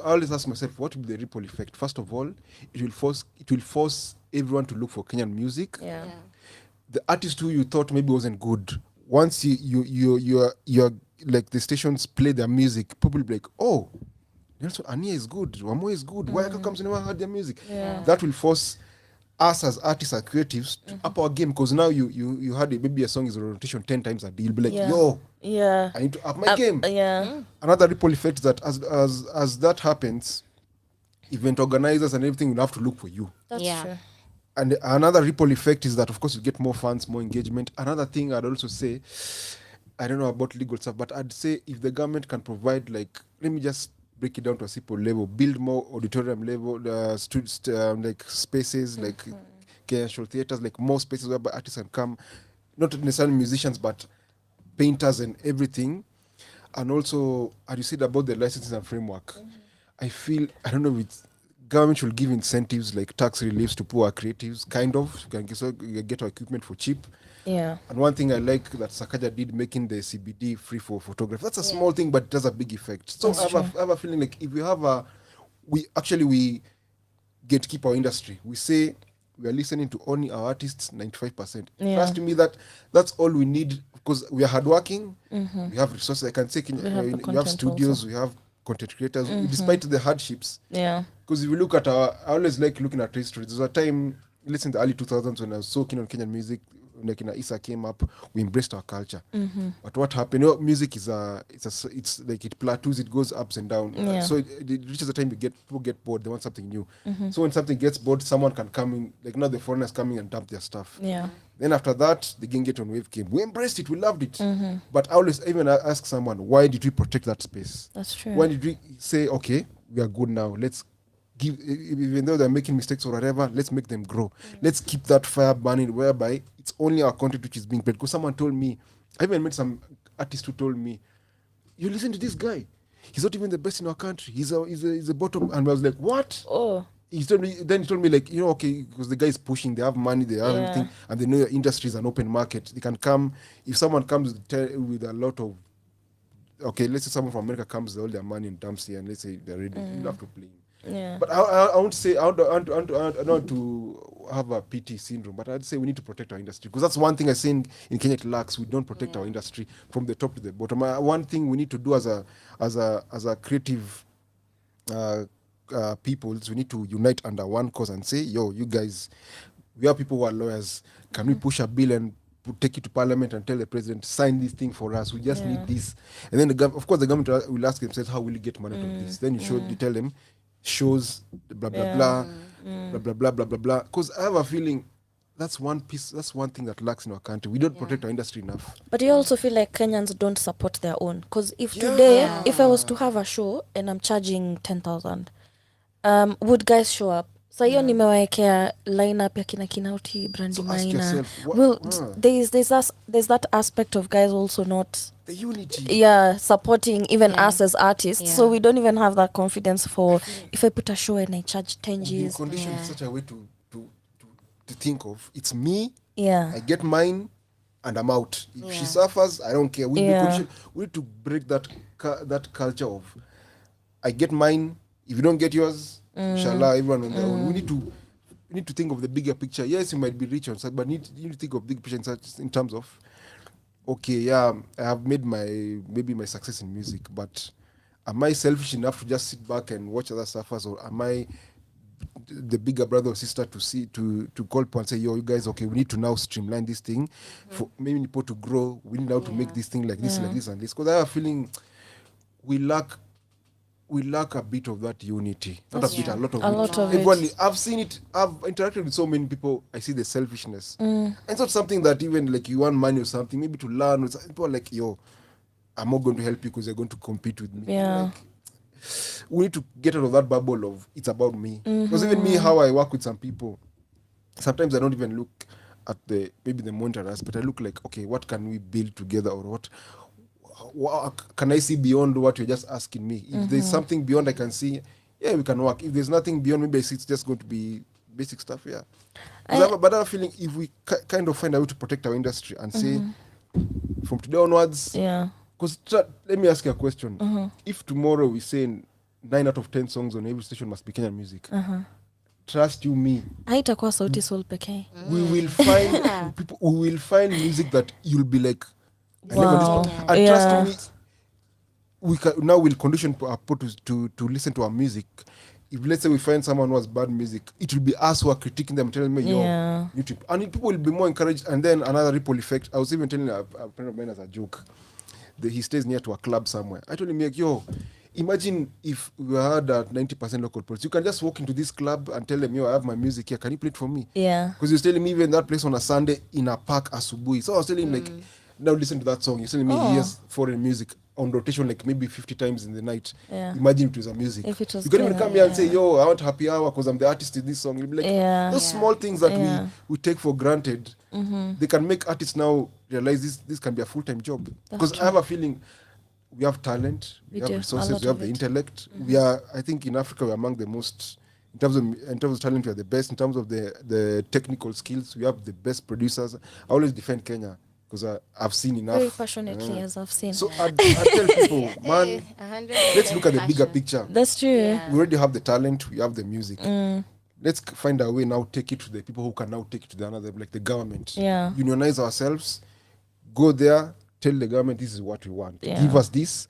always ask myself, what will be the ripple effect? First of all, it will force everyone to look for Kenyan music. Yeah. The artist who you thought maybe wasn't good, once you're like the stations play their music, people will be like, oh, Nelson, Ania is good, Wamuyu is good. Why comes never heard their music? That will force us as artists, as creatives, to up our game, because now you had maybe a song is on rotation 10 times a day. You'll be like, yo, I need to up my game. Yeah. Another ripple effect is that as that happens, event organizers and everything will have to look for you. That's true. And another ripple effect is that, of course, you get more fans, more engagement. Another thing I'd also say, I don't know about legal stuff, but I'd say if the government can provide, like, let me just break it down to a simple level, build more auditorium level, like spaces, like casual theaters, like more spaces where artists can come, not necessarily musicians, but painters and everything. And also, as you said about the licenses and framework, I feel, I don't know, government should give incentives like tax reliefs to poor creatives, kind of. You can get our equipment for cheap. Yeah. And one thing I like that Sakaja did, making the CBD free for photography. That's a small thing, but it has a big effect. So I have a feeling like if we have we gatekeep our industry. We say we are listening to only our artists 95%. Yeah. Trust me, that's all we need, because we are hardworking. We have resources. I can say We have the we have content studios, also. we have content creators. Despite the hardships, Yeah. because if you look at I always like looking at history. There's a time, listen, the early 2000s, when I was so keen on Kenyan music, like Isa came up, we embraced our culture. But what happened? Music is it's like it plateaus, it goes ups and down. Yeah. So it reaches a time people get bored, they want something new. So when something gets bored, someone can come in, like now the foreigners coming and dump their stuff. Yeah. Then after that, the Kangethe wave came. We embraced it, we loved it. But I always even ask someone, why did we protect that space? That's true. Why did we say, okay, we are good now, let's give, even though they're making mistakes or whatever, let's make them grow. Let's keep that fire burning, whereby it's only our content which is being played. Because someone told me, I even met some artist who told me, you listen to this guy, he's not even the best in our country, he's a bottom. And I was like, what? Oh. He told me like, okay, because the guy is pushing, they have money, they have Yeah. everything, and they know your industry is an open market. They can come, if someone comes with a lot of, okay, let's say someone from America comes with all their money and dumps here, and let's say they're ready, you have to play him. Yeah. But I won't say, I don't want to have a PT syndrome, but I'd say we need to protect our industry, because that's one thing I say in Kenya it lacks. We don't protect our industry from the top to the bottom. One thing we need to do as a creative peoples, we need to unite under one cause and say, yo, you guys, we are people who are lawyers. Can we push a bill and take it to parliament and tell the president, sign this thing for us? We just need this. And then of course the government will ask themselves, how will you get money out of this? Then you tell them, shows, blah blah blah, blah blah blah blah blah blah. Because I have a feeling that's one thing that lacks in our country. We don't protect our industry enough. But you also feel like Kenyans don't support their own. Because if today, if I was to have a show and I'm charging 10,000, would guys show up? So hiyo nimewaekea lineup ya kina Kinauti, Brandy So ask Maina. yourself, Well, there's that aspect of guys also not The unity. supporting even us as artists. Yeah. So we don't even have that confidence for if I put a show and I charge 10 We've been Gs. conditioned in such a way to think of, it's me, Yeah. I get mine, and I'm out. If she suffers, I don't care. We need to break that culture of, I get mine. If you don't get yours, inshallah, everyone on their own. We need to think of the bigger picture. Yes, you might be rich on side, but you need to think of big picture in terms of, okay, yeah, I have made my success in music, but am I selfish enough to just sit back and watch other suffers, or am I the bigger brother or sister to call upon and say, yo, you guys, okay, we need to now streamline this thing for maybe people to grow. We need now to make this thing like this, like this, and this. Because I have a feeling we lack a bit of that unity. Not a bit, a lot of A it. lot of Everyone, it. I've seen it. I've interacted with so many people. I see the selfishness. And it's not something that even like you want money or something, maybe to learn. Or something. People are like, yo, I'm not going to help you because you're going to compete with me. Yeah. Like, we need to get out of that bubble of it's about me. Because even me, how I work with some people, sometimes I don't even look at maybe the monetary aspect. I look like, okay, what can we build together, or what can I see beyond what you're just asking me? If there's something beyond I can see, yeah, we can work. If there's nothing beyond, maybe it's just going to be basic stuff, yeah. But I have a feeling if we kind of find a way to protect our industry and say, from today onwards, Yeah. because let me ask you a question. If tomorrow we say 9 out of 10 songs on every station must be Kenyan music, trust you me, Haitakuwa Sauti Sol pekee. we will find people. We will find music that you'll be like, I never Wow. listened. And trust me, we'll condition people to listen to our music. If let's say we find someone who has bad music, it will be us who are critiquing them, telling me, yo, Yeah. YouTube. And people will be more encouraged. And then another ripple effect. I was even telling a friend of mine as a joke. He stays near to a club somewhere. I told him, like, yo, imagine if we had a 90% local police. You can just walk into this club and tell them, yo, I have my music here. Can you play it for me? Yeah. Because he was telling me even that place on a Sunday in a park, Asubuhi. So I was telling him, like, now listen to that song. He's telling me he has foreign music on rotation like maybe 50 times in the night. Yeah. Imagine if it was a music. If it was you can even Kenya, come here and say, yo, I want happy hour because I'm the artist in this song. You'll be like, Yeah. those small things that Yeah. we take for granted, they can make artists now realize this can be a full-time job. Because I have a feeling we have talent, we have do, a resources, lot we have of the it. intellect. We are, I think in Africa, we're among the most, in terms of talent, we are the best. In terms of the technical skills, we have the best producers. I always defend Kenya because I've seen enough. Very passionately, as I've seen. So I tell people, man, 100% let's look at the bigger passion. picture. That's true. Yeah. We already have the talent, we have the music. let's find a way now, take it to the people who can now take it to the another, like the government. Yeah. Unionize ourselves, go there, tell the government this is what we want. Yeah. Give us this.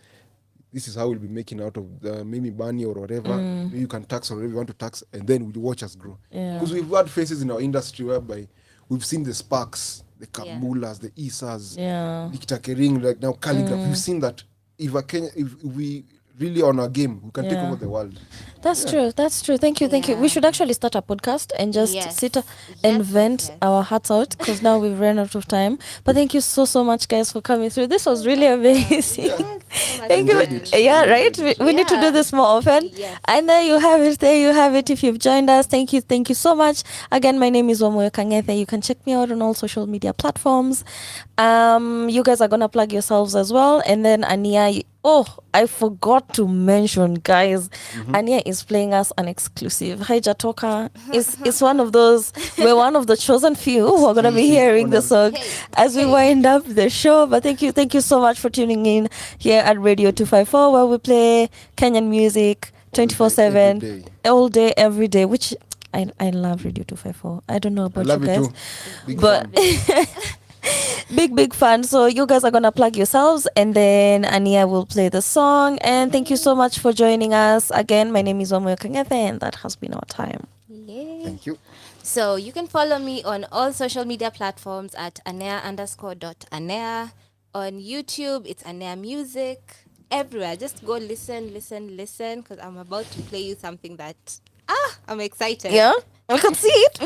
This is how we'll be making out of the maybe money or whatever. Maybe you can tax or whatever you want to tax, and then we'll watch us grow. Yeah. Because we've had faces in our industry whereby we've seen the Sparks, the Kabulas, the Isas, the Kitakering, like now Calligraph. We've seen that if we really on our game, we can take over the world. That's true. Thank you. We should actually start a podcast and just sit and vent our hearts out, because now we've run out of time. But thank you so much, guys, for coming through. This was really amazing. Thank you. Yeah, right. We need to do this more often. Yes. And there you have it. If you've joined us, thank you so much. Again, my name is Wamuyu Kangethe. You can check me out on all social media platforms. You guys are gonna plug yourselves as well, and then Ania. Oh, I forgot to mention, guys. Ania is playing us an exclusive. Haija Toka is one of those. We're one of the chosen few who are gonna be hearing the song as we wind up the show. But thank you so much for tuning in here at Radio 254, where we play Kenyan music 24/7, all day, every day. Which I love Radio 254. I don't know about you guys, but. Big fan. So you guys are gonna plug yourselves, and then Ania will play the song. And thank you so much for joining us again. My name is Wamuyu Kangethe, and that has been our time. Thank you. So you can follow me on all social media platforms at Ania_.Ania. On YouTube, it's Ania Music. Everywhere, just go listen, because I'm about to play you something that I'm excited. Yeah, we could see it.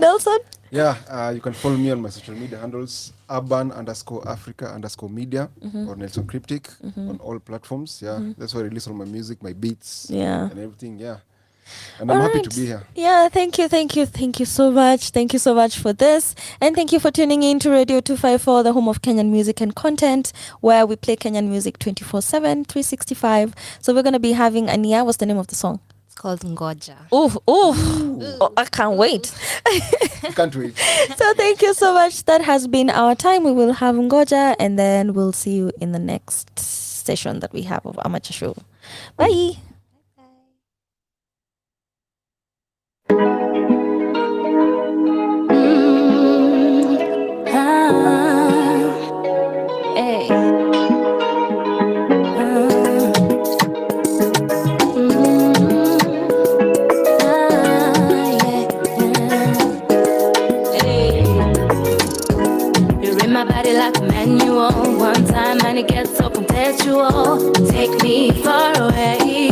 Nelson. Yeah, you can follow me on my social media handles, urban_Africa_media or Nelson Cryptic on all platforms. Yeah, that's where I release all my music, my beats, and everything. Yeah, and I'm happy to be here. Yeah, thank you so much. Thank you so much for this, and thank you for tuning in to Radio 254, the home of Kenyan music and content, where we play Kenyan music 24/7, 365. So we're gonna be having Ania. What's the name of the song? Called Ngoja. Oh, I can't wait. Can't wait. So thank you so much. That has been our time. We will have Ngoja, and then we'll see you in the next session that we have of Amateur Show. Bye. Like a manual, one time and it gets so contextual. Take me far away,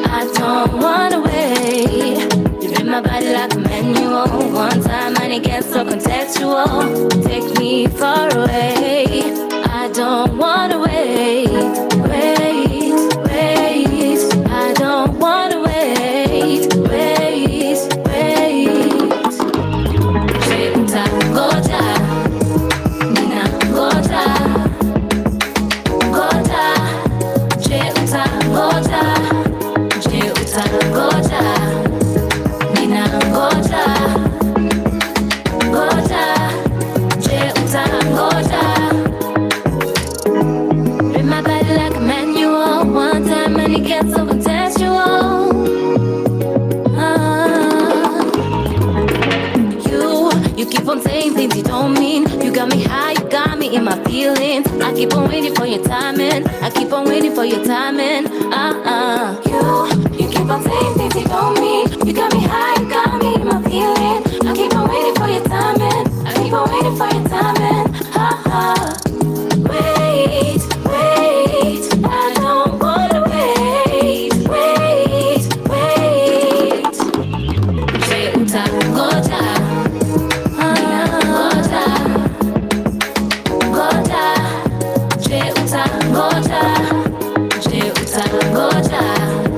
I don't wanna wait. You read my body like a manual, one time and it gets so contextual. Take me far away, I don't wanna wait. I don't wanna wait. So contextual. You keep on saying things you don't mean. You got me high, you got me in my feelings. I keep on waiting for your timing. You keep on saying things you don't mean. You got me high, you got me in my feelings. I keep on waiting for your timing. Wait, I don't wanna wait. Je utangoja, je utangoja.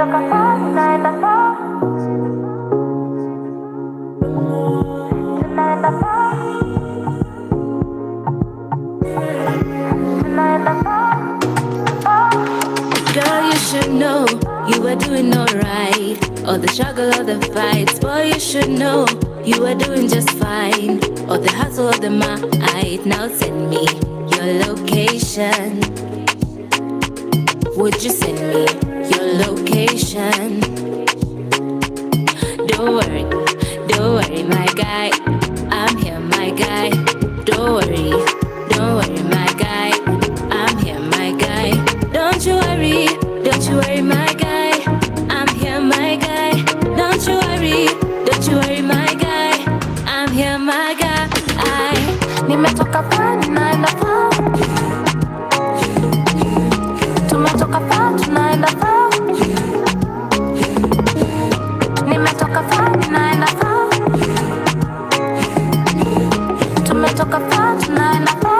Girl, you should know you were doing alright. All the struggle, all the fights, boy, you should know you were doing just fine. All the hustle, all the might. Now send me your location. Would you send me your location? Don't worry, my guy. I'm here, my guy. Don't worry, my guy. I'm here, my guy. Don't you worry, my guy. I'm here, my guy. Don't you worry, my guy. I'm here, my guy. Nimetoka pani naenda pa. Tumetoka pa tunaenda pa. Nimetoka pani naenda pa. Tumetoka pa tunaenda pa.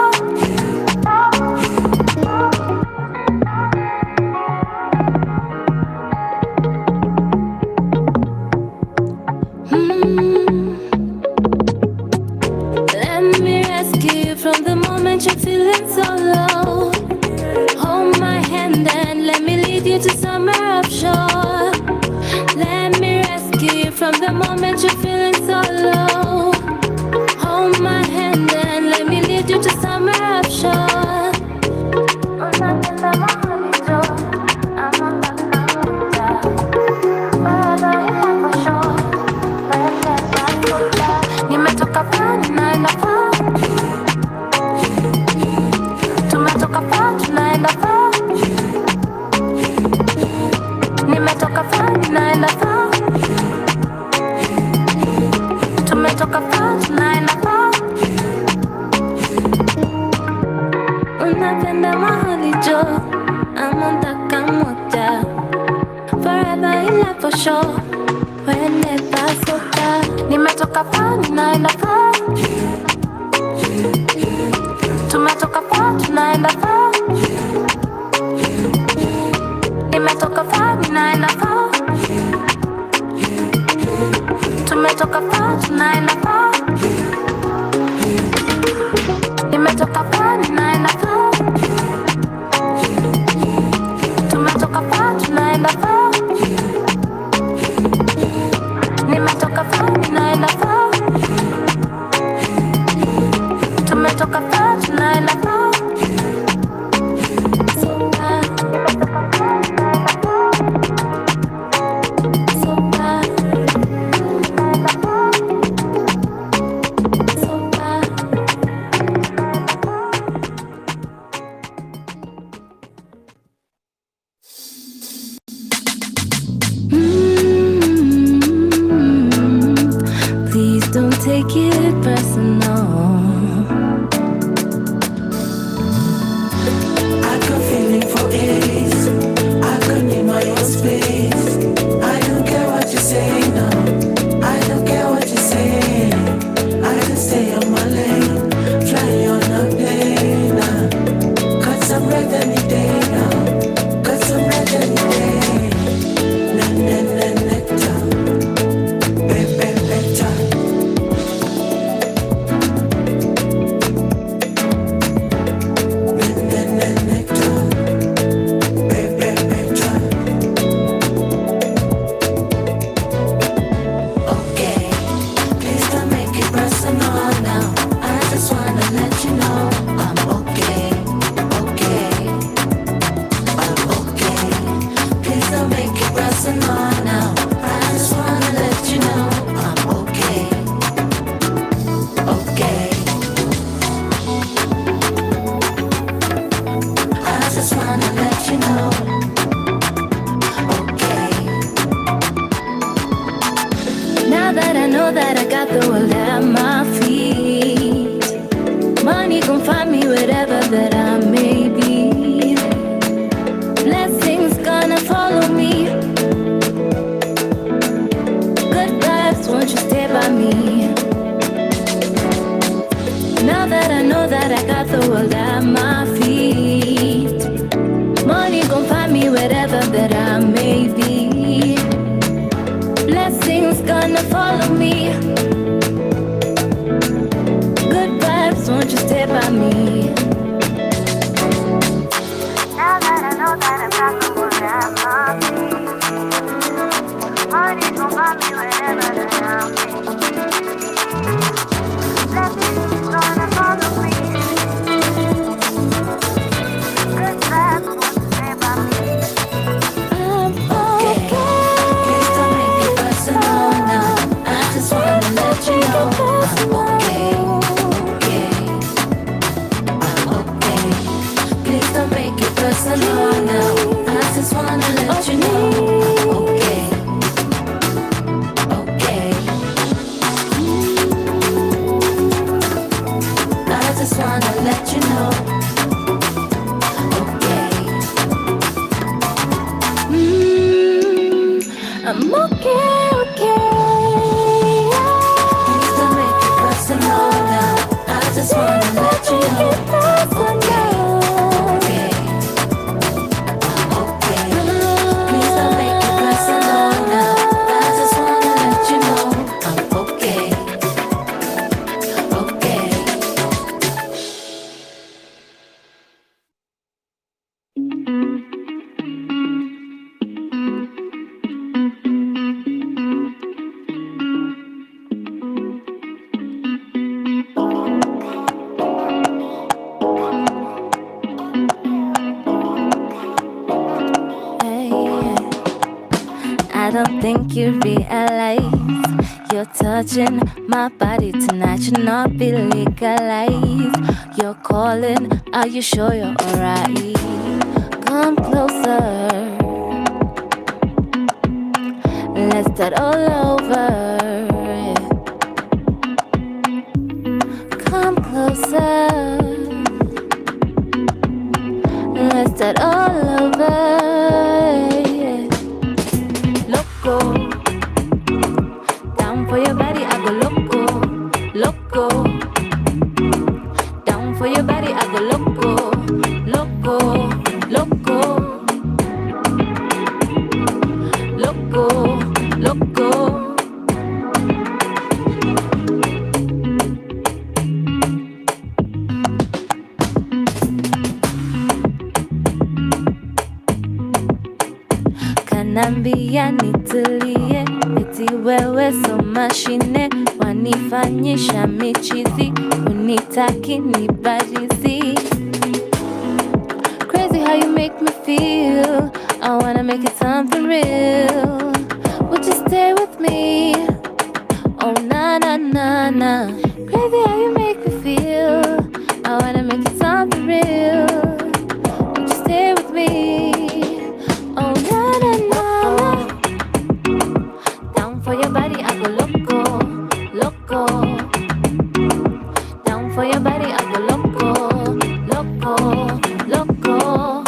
Let me rescue you from the moment you're feeling so low. Hold my hand and let me lead you to somewhere offshore. Let me rescue you from the moment you're feeling so low. Hold my hand and let me lead you to somewhere offshore. Nimetoka pani naenda pa. Tumetoka pa tunaenda pa. Nimetoka pani naenda pa. Tumetoka pa tunaenda pa. Unapenda mahali jo, amondoka moja. Forever in love for sure. Whenever so far. Nimetoka pani naenda pa. Tumetoka pa tunaenda pa. Nimetoka pani naenda pa. Tumetoka pa tunaenda pa. Nimetoka pani naenda pa. Tumetoka pa tunaenda pa. Nimetoka pani naenda pa. Tumetoka pa tunaenda pa. So bad. So bad. So bad. Please don't take it personal. I got feeling for days. I could need my own space. I don't care what you say now. I don't care what you say. I can stay on my lane, fly on a plane now. Cut some red any day now. Cut some red any day. Na na na nectar, baby nectar. Now that I know that I got the world at my feet, money gon' find me wherever that I may be. Blessings gonna follow me. Good vibes, won't you stay by me? Now that I know that I got the world at my feet, money gon' find me wherever that I may be. let you know I'm okay, okay. Please don't make it personal now. I just wanna let you know I'm okay, okay. I just wanna let you know, okay. I'm okay, okay. Please don't make it personal now. I just wanna let you know, okay, okay, okay. Please don't make it personal now. I just wanna let you know I'm okay, okay. Hey, I don't think you realize you're touching my body tonight should not be legalized. You're calling, are you sure you're alright? Come closer, let's start all over. Come closer, let's start all over. Loco, down for your body, I go loco, loco. Down for your body, I go loco, loco, loco, loco, loco. Kanambia nitulie, eti wewe so mashine, wanifanyisha michizi, unitaki nibarizi. Crazy how you make me feel, I wanna make it something real. Would you stay with me? Oh na na na na. Crazy how you make me feel, I wanna make it something real. Would you stay with me? Oh na na na na. Down for your body, I go loco, loco. Down for your body, I go loco, loco, loco,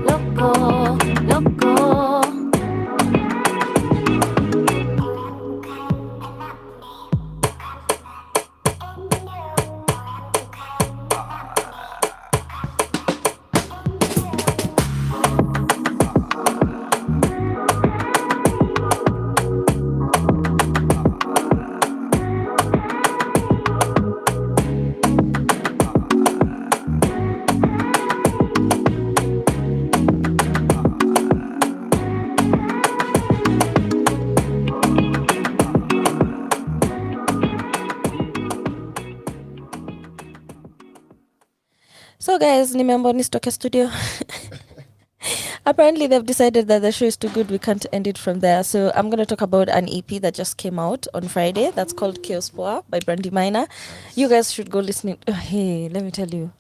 loco, loco. So guys, nimeambiwa nisitoke studio. Apparently they've decided that the show is too good, we can't end it from there. So I'm going to talk about an EP that just came out on Friday. That's called Chaos Poa by Brandy Minor. You guys should go listening. Hey, let me tell you.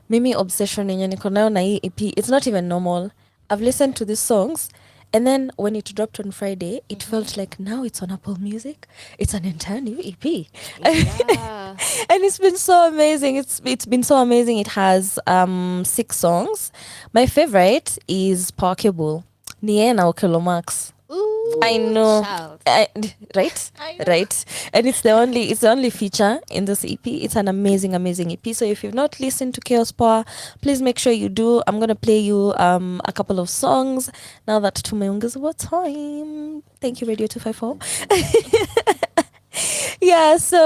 Mimi obsession yenye niko nayo na hii EP, it's not even normal. I've listened to these songs, and then when it dropped on Friday, it felt like now it's on Apple Music. It's an entire new EP. Yeah. And it's been so amazing. It's been so amazing. It has 6 songs. My favorite is Power Cable. Nie na Okelo Max. Ooh, I know. child. Right? I know. Right. And it's the only feature in this EP. It's an amazing EP. So if you've not listened to Chaos Power, please make sure you do. I'm gonna play you a couple of songs now that tumeongeza time. Thank you, Radio 254. Yeah, so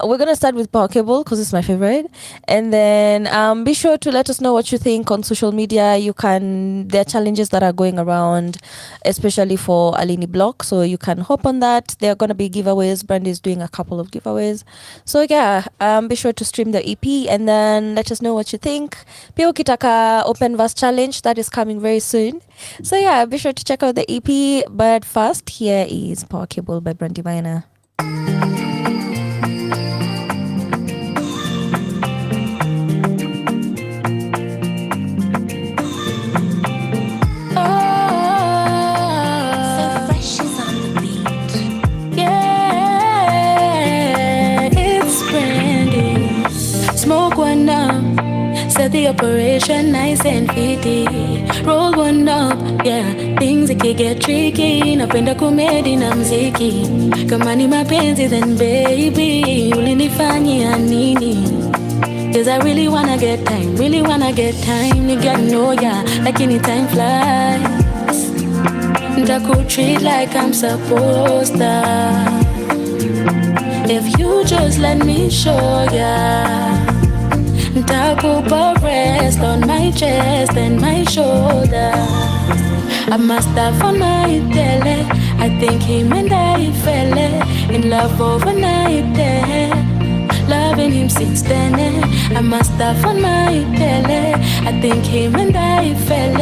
we're gonna start with Power Cable because it's my favorite, and then be sure to let us know what you think on social media. There are challenges that are going around, especially for Alini Block, so you can hop on that. There are gonna be giveaways. Brandy is doing a couple of giveaways, so yeah, be sure to stream the EP and then let us know what you think. Pia ukitaka open verse challenge that is coming very soon, so yeah, be sure to check out the EP. But first, here is Power Cable by Brandy Minor. Smoke one up, set the operation nice and fitty. Roll one up, yeah, things can get tricky. Napenda kumedi na mziki. Kama ni mapenzi then baby, ulinifanyia nini? Cause I really wanna get time, You gotta know ya, like any time flies. Ntaku treat like I'm supposed to. If you just let me show ya, Ntakupa rest on my chest and my shoulders. I must have on my tele. I think him and I fell in love overnight there. Loving him since then. I must have on my tele. I think him and I fell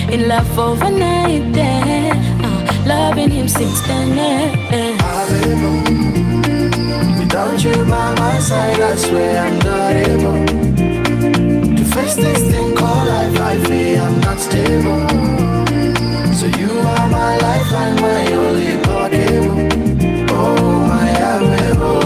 in love overnight there. Loving him since then. Without you by my side, I swear I'm not able to face this thing called life. I feel I'm not stable. So you are my lifeline, my only cable. Oh, my able.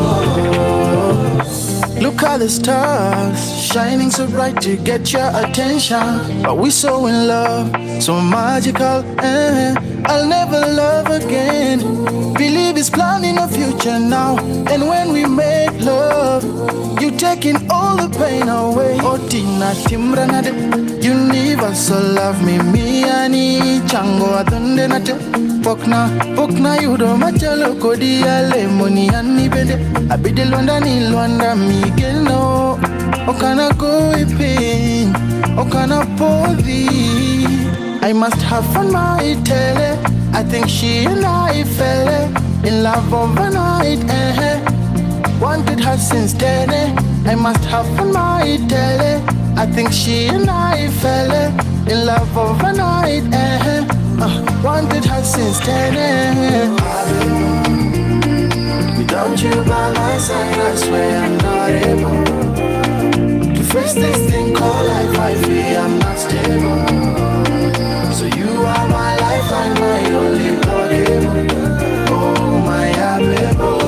Look at the stars, shining so bright to get your attention. But we so in love, so magical, I'll never love again. Believe it's planning a future now. And when we make love, you taking all the pain away. Otina timranade, universal love me ani chango atunde nate. Pokna yudo machalo kodi ale moni ani bende. Abide Luanda Miguel no. Okana go pain, okana podi. I must have fun my tele. I think she and I fell in love overnight. Wanted her since then. I must have fun my tele. I think she and I fell in love overnight. Wanted her since then. Without you by my side, I swear I'm not able to face this thing called life. I feel I'm not stable. So you are my lifeline, my only cable. Oh, my able.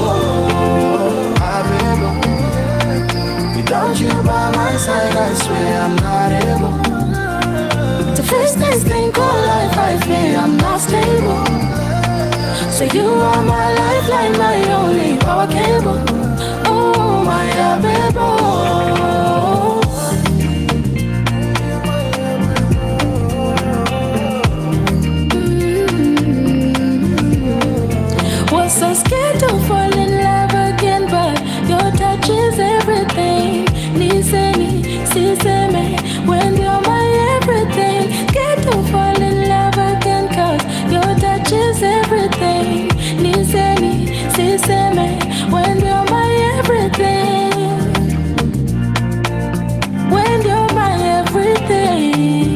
Without you by my side, I swear I'm not able to face this thing called life. I feel I'm not stable. So you are my lifeline, my only power cable. Oh, my able. Was so scared to fall in love again, but your touch is everything. Niseni, siseme, when you're my everything. Scared to fall in love again, cause your touch is everything. Niseni, siseme, when you're my everything. When you're my everything.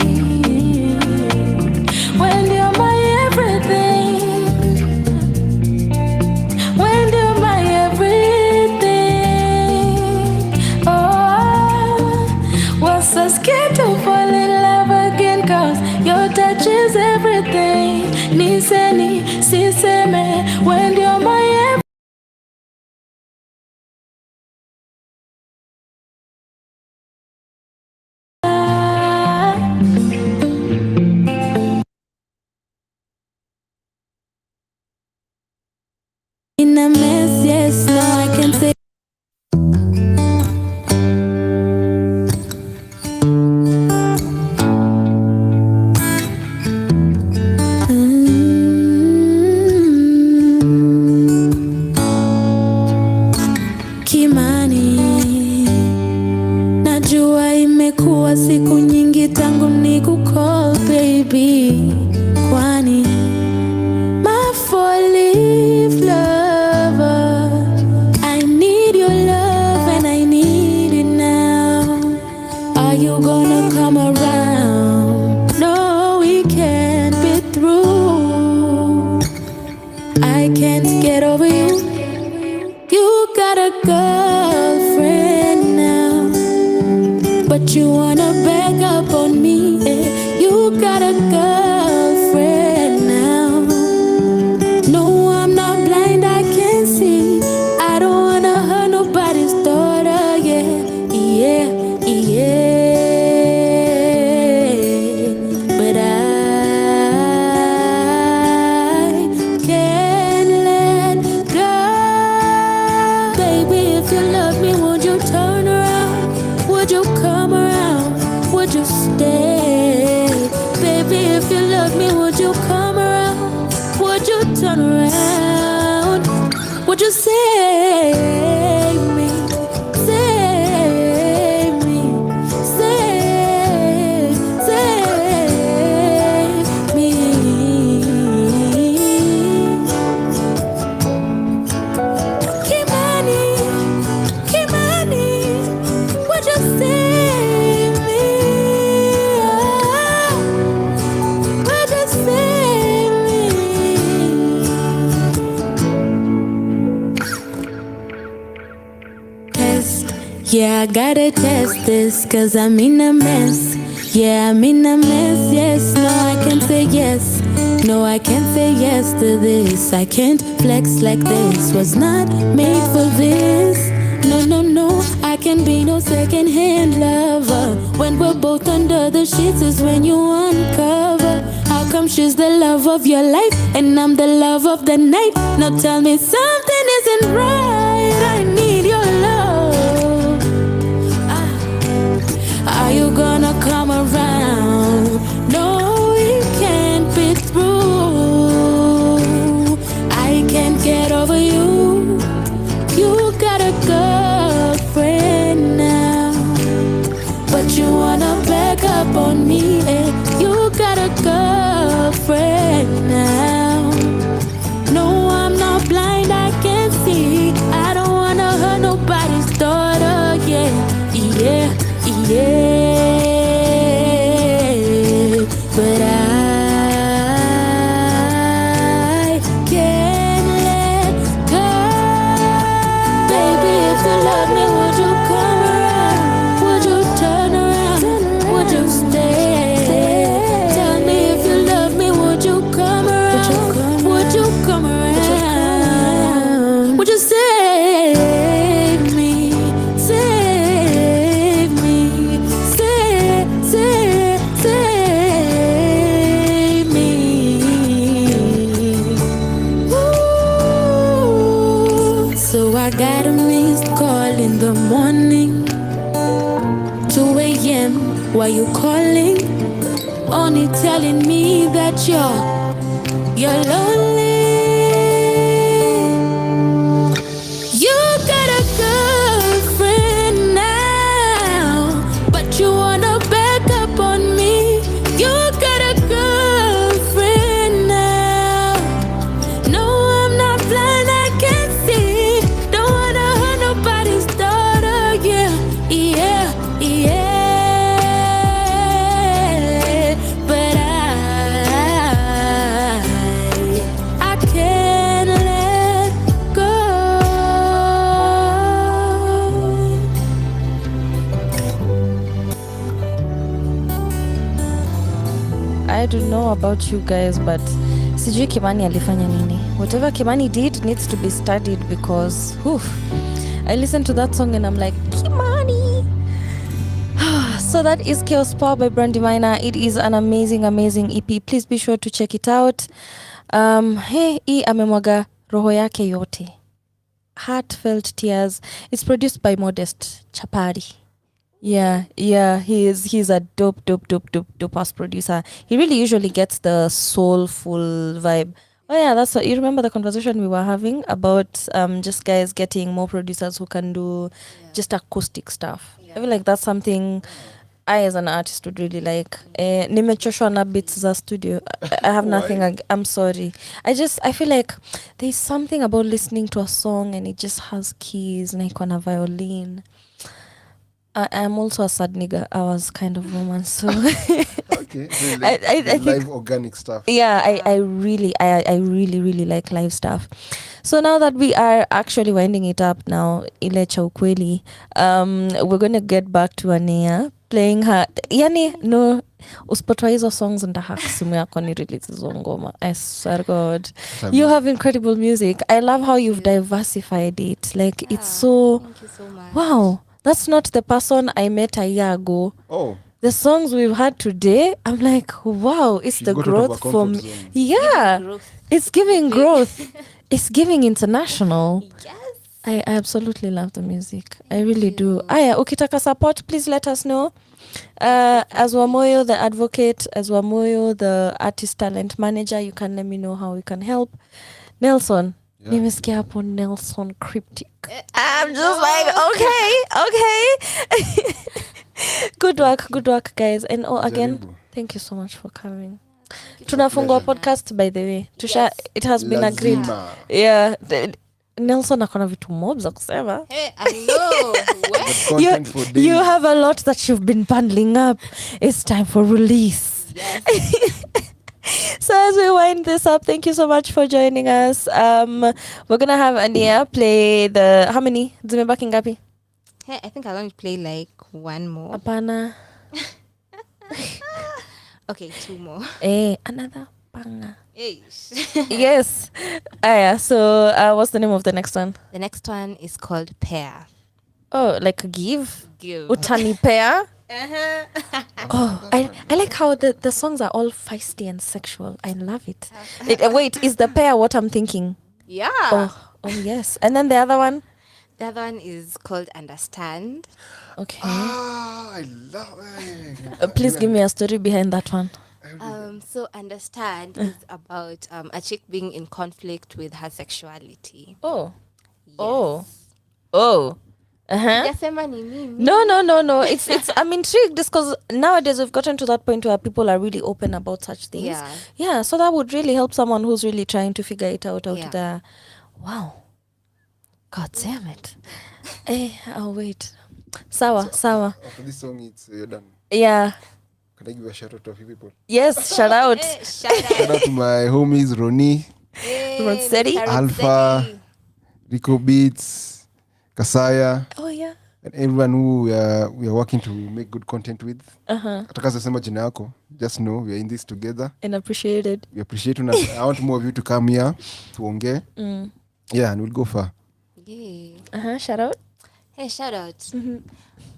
When you're my everything. When you're you. You got a girlfriend now, but you wanna back up on me. You got a girlfriend now. No, I'm not blind, I can see. I don't wanna hurt nobody's daughter, yeah, yeah, yeah. But I can't let go. Baby, if you love me, would you turn around? Would you come around? Would you stay? Baby, if you love me, would you come around? Would you turn around? Would you save me? Save me. Save me. Kimani, Kimani, would you save me? Would you save me? Test, yeah, I gotta test this, cause I'm in a mess. Yeah, I'm in a mess, yes, no, I can't say yes. No, I can't say yes to this. I can't flex like this. Was not made for this. No, no, no, I can be no second-hand lover. When we're both under the sheets is when you uncover. How come she's the love of your life and I'm the love of the night? Now tell me something isn't right. I need your love. Are you gonna come around? No, it can't be true. I can't get over you. You got a girlfriend now, but you wanna back up on me. You got a girlfriend now. No, I'm not blind, I can see. I don't wanna hurt nobody's daughter. Yeah, yeah, yeah. But I can't let go. Baby, if you love me, would you come around? Would you turn around? Would you stay? Tell me if you love me, would you come around? Would you come around? Would you save me? Save me. Save me. Ooh. So I got a missed call in the morning, 2 a.m. Why you calling? Only telling me that you're lonely. You got a girlfriend now, but you wanna back up on me. You got a girlfriend now. No, I'm not blind, I can see. Don't wanna hurt nobody's daughter. Yeah, yeah, yeah. But I can't let go. I don't know about you guys, but sijui Kimani alifanya nini. Whatever Kimani did needs to be studied because I listened to that song and I'm like, Kimani. So that is Chaos Power by Brandy Minor. It is an amazing, amazing EP. Please be sure to check it out. Hey, amemwaga roho yake yote. Heartfelt tears. It's produced by Modest Chapari. Yeah, he's a dope ass producer. He really usually gets the soulful vibe. Oh yeah, that's what you remember the conversation we were having about just guys getting more producers who can do just acoustic stuff. I feel like that's something I as an artist would really like. Nimechoshwa na beats za studio. I have nothing I'm sorry. I feel like there's something about listening to a song and it just has keys na iko na violin. I'm also a sad nigga. I was kind of woman, so Okay. So you like I the think live organic stuff. yeah, I really like live stuff. So now that we are actually winding it up now, ile cha ukweli, we're gonna get back to Ania playing her. Yani no, usipotoa hizo songs ndahaka simu yako ni release hizo ngoma. I swear to God, you have incredible music. I love how you've diversified it. Like it's so Thank you so much. wow. That's not the person I met a year ago. Oh, The songs we've had today, I'm like, wow, it's she the got out of her growth comfort from zone. yeah, Growth. it's giving growth. It's giving international. Yes. I absolutely love the music. I really do. Aya, ukitaka support, please let us know. As Wamuyu, the advocate, as Wamuyu, the artist talent manager, you can let me know how we can help. Nelson, Yeah. nimesikia hapo Nelson Cryptic. I'm just like, okay. Good work, guys. And again, Jaribu. thank you so much for coming. Tunafungua podcast, by the way. Yes. It has been agreed. Lazima. Yeah. Nelson akona vitu mob za kusema. Hey, I know. What? Content for days. You have a lot that you've been bundling up. It's time for release. Yes. So as we wind this up, thank you so much for joining us. We're gonna have Ania play the how many? Zimebaki ngapi? Hey, I think I'll only play like one more. Apana. Okay, two more. Another panga. Hey. Yes. Aya. So what's the name of the next one? The next one is called Pair. Oh, like a give? Give. Utani pair? Uh-huh. Oh, I like how the songs are all feisty and sexual. I love it. Wait, is the pair what I'm thinking? Yeah. Oh, yes. And then the other one? The other one is called Understand. Okay. I love it. Please give me a story behind that one. So Understand is about a chick being in conflict with her sexuality. Oh. Yes. Oh. Uh-huh. Sijasema ni mimi. No. It's I'm intrigued because nowadays we've gotten to that point where people are really open about such things. Yeah. Yeah, so that would really help someone who's really trying to figure it out Yeah. there. Wow. God damn it. I'll wait. Sawa. After this song, it's you're done. Yeah. Can I give a shout out to a few people? Yes, shout out. Shout out. Shout out to my homies Roni, Ronsteady. Alpha, Rico Beats, Kasaya, Oh yeah. and everyone who we are working to make good content with. Uh-huh. Atakazosema jina yako, just know we are in this together. And appreciated. We appreciate you. I want more of you to come here tuongee. Yeah, and we'll go far. Yeah. Uh-huh. Shout out. Hey, shout out.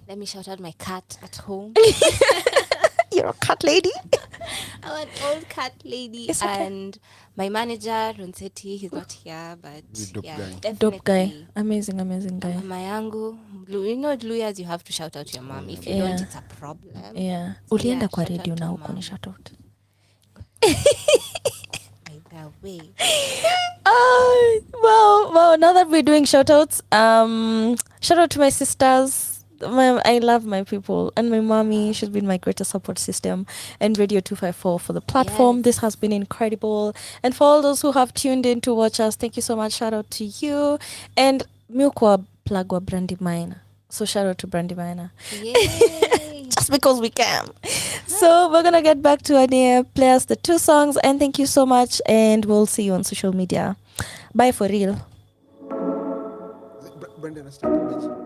Let me shout out my cat at home. You're a cat lady. I'm an old cat lady. It's okay. And my manager, Ronseti, he's not here, but He's a dope yeah, guy. definitely. Dope guy. Amazing guy. Mama yangu, you know, Luyas, you have to shout out your mom. If you Yeah. don't, it's a problem. Yeah. So, Ulienda yeah, kwa shout radio out na to huko mom. ni shout out. By the way. Wow. Now that we're doing shout outs, shout out to my sisters. I love my people and my mommy. She's been my greatest support system, and Radio 254 for the platform. Yes. This has been incredible. And for all those who have tuned in to watch us, thank you so much. Shout out to you. And Milkwa Plagwa Brandy Miner. So shout out to Brandy Miner. Yay. Just because we can. So we're gonna get back to Ania, play us the 2 songs, and thank you so much. And we'll see you on social media. Bye for real. Brandon, let's take a bitch.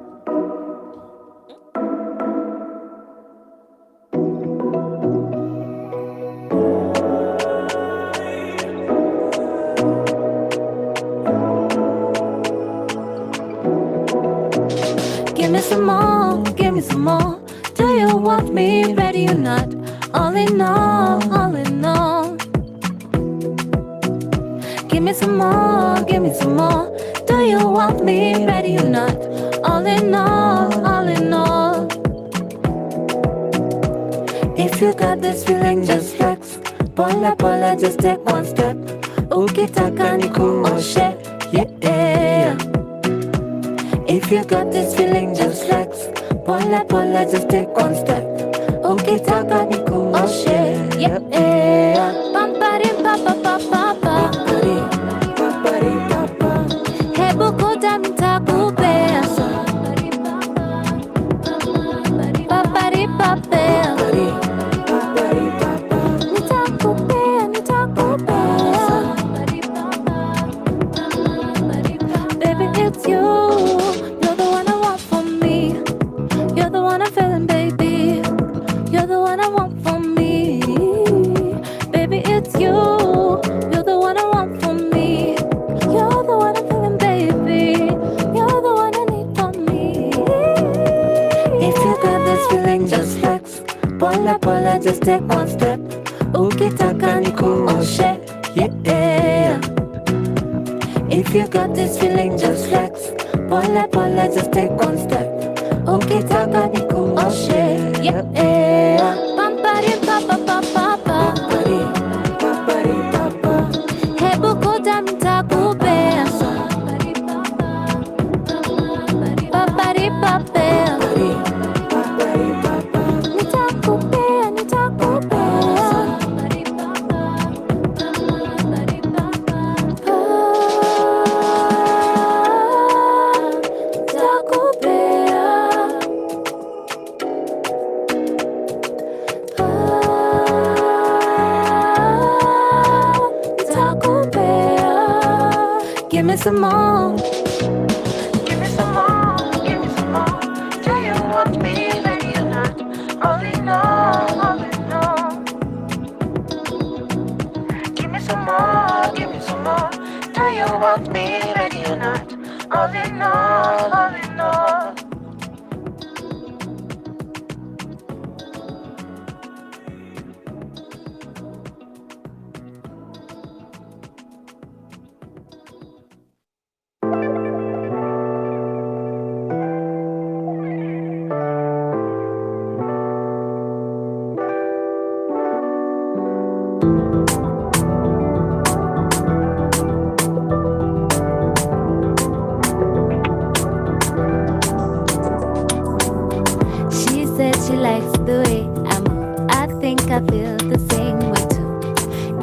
Give me some more, give me some more. Do you want me ready or not? All in all. Give me some more, give me some more. Do you want me ready or not? All in all. If you got this feeling, just flex. Pola, just take one step. Ukitaka nikuoshe, yeah. If you got this feeling, just flex. Pola, just take one step. Ukitaka nikuoshe, yeah. Pampari, pa. Hebu kuta nitakupea. it's you. You're the one I want for me. You're the one I'm feeling, baby. You're the one I want for me. Baby, it's you. You're the one I want for me. You're the one I'm feeling, baby. You're the one I need for me. If you got this feeling, just flex. Pola, pola, just take one step. Ukitaka nikuoshe, yeah. If you got this feeling, just flex. Pola, pola, just take one step. Ukitaka nikuoshe, yeah. Pampari, papa, papa, pampari, pampari, papa. Hebu kuta mtakupea. Pampari, papa. Nitakupea, nitakupea. Give me some more. Give me some more. Give me some more. Do you want me? Maybe you're not. Only know, only know. Give me some more. Give me some more. Do you want me? Maybe you're not. Only know, only know. She said she likes the way I move. I think I feel the same way too.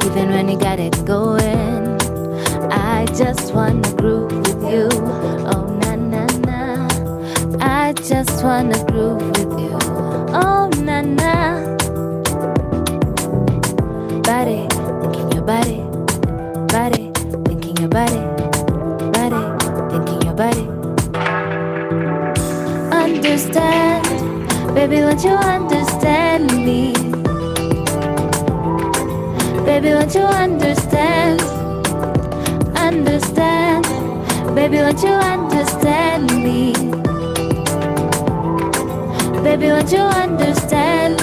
Even when you got it going, I just wanna groove with you. Oh na na na, I just wanna groove with you. Oh na na, body, thinking your body, body, thinking your body, body, thinking your body. Understand, baby, won't you understand me? Baby, won't you understand? Understand, baby, won't you understand me? Baby, won't you understand?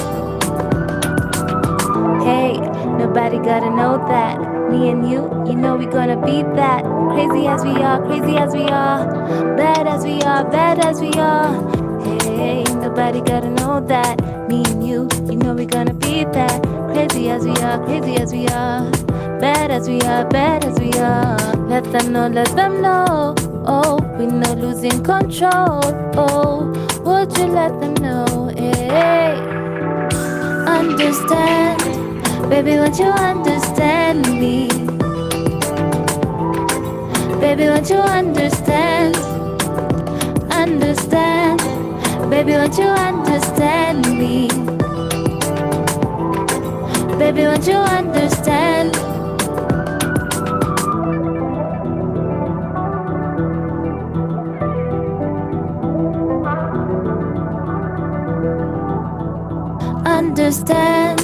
Hey, nobody gotta know that. Me and you know we gonna beat that. Crazy as we are, crazy as we are. Bad as we are, bad as we are. Hey, nobody gotta know that. Me and you know we gonna beat that. Crazy as we are, crazy as we are. Bad as we are, bad as we are. Let them know, let them know. Oh, we know losing control. Oh, would you let them know? Hey, understand, baby, won't you understand me? Baby, won't you understand? Understand, baby, won't you understand me? Baby, won't you understand? Understand,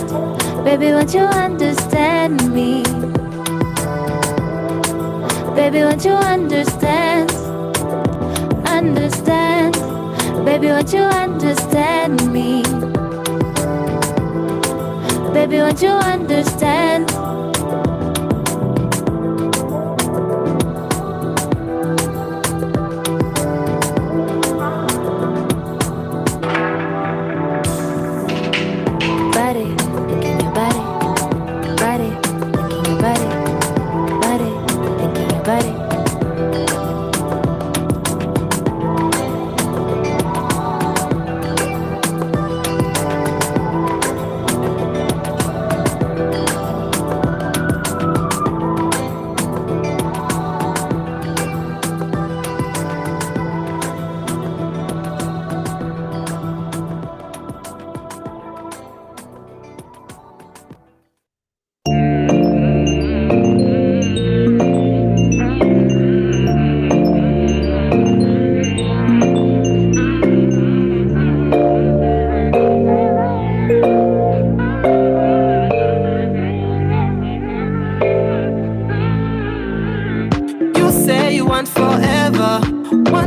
baby, won't you understand me? Baby, won't you understand? Understand, baby, won't you understand me? Baby, won't you understand? Body, thinking your body, body, thinking your body, body, thinking your body.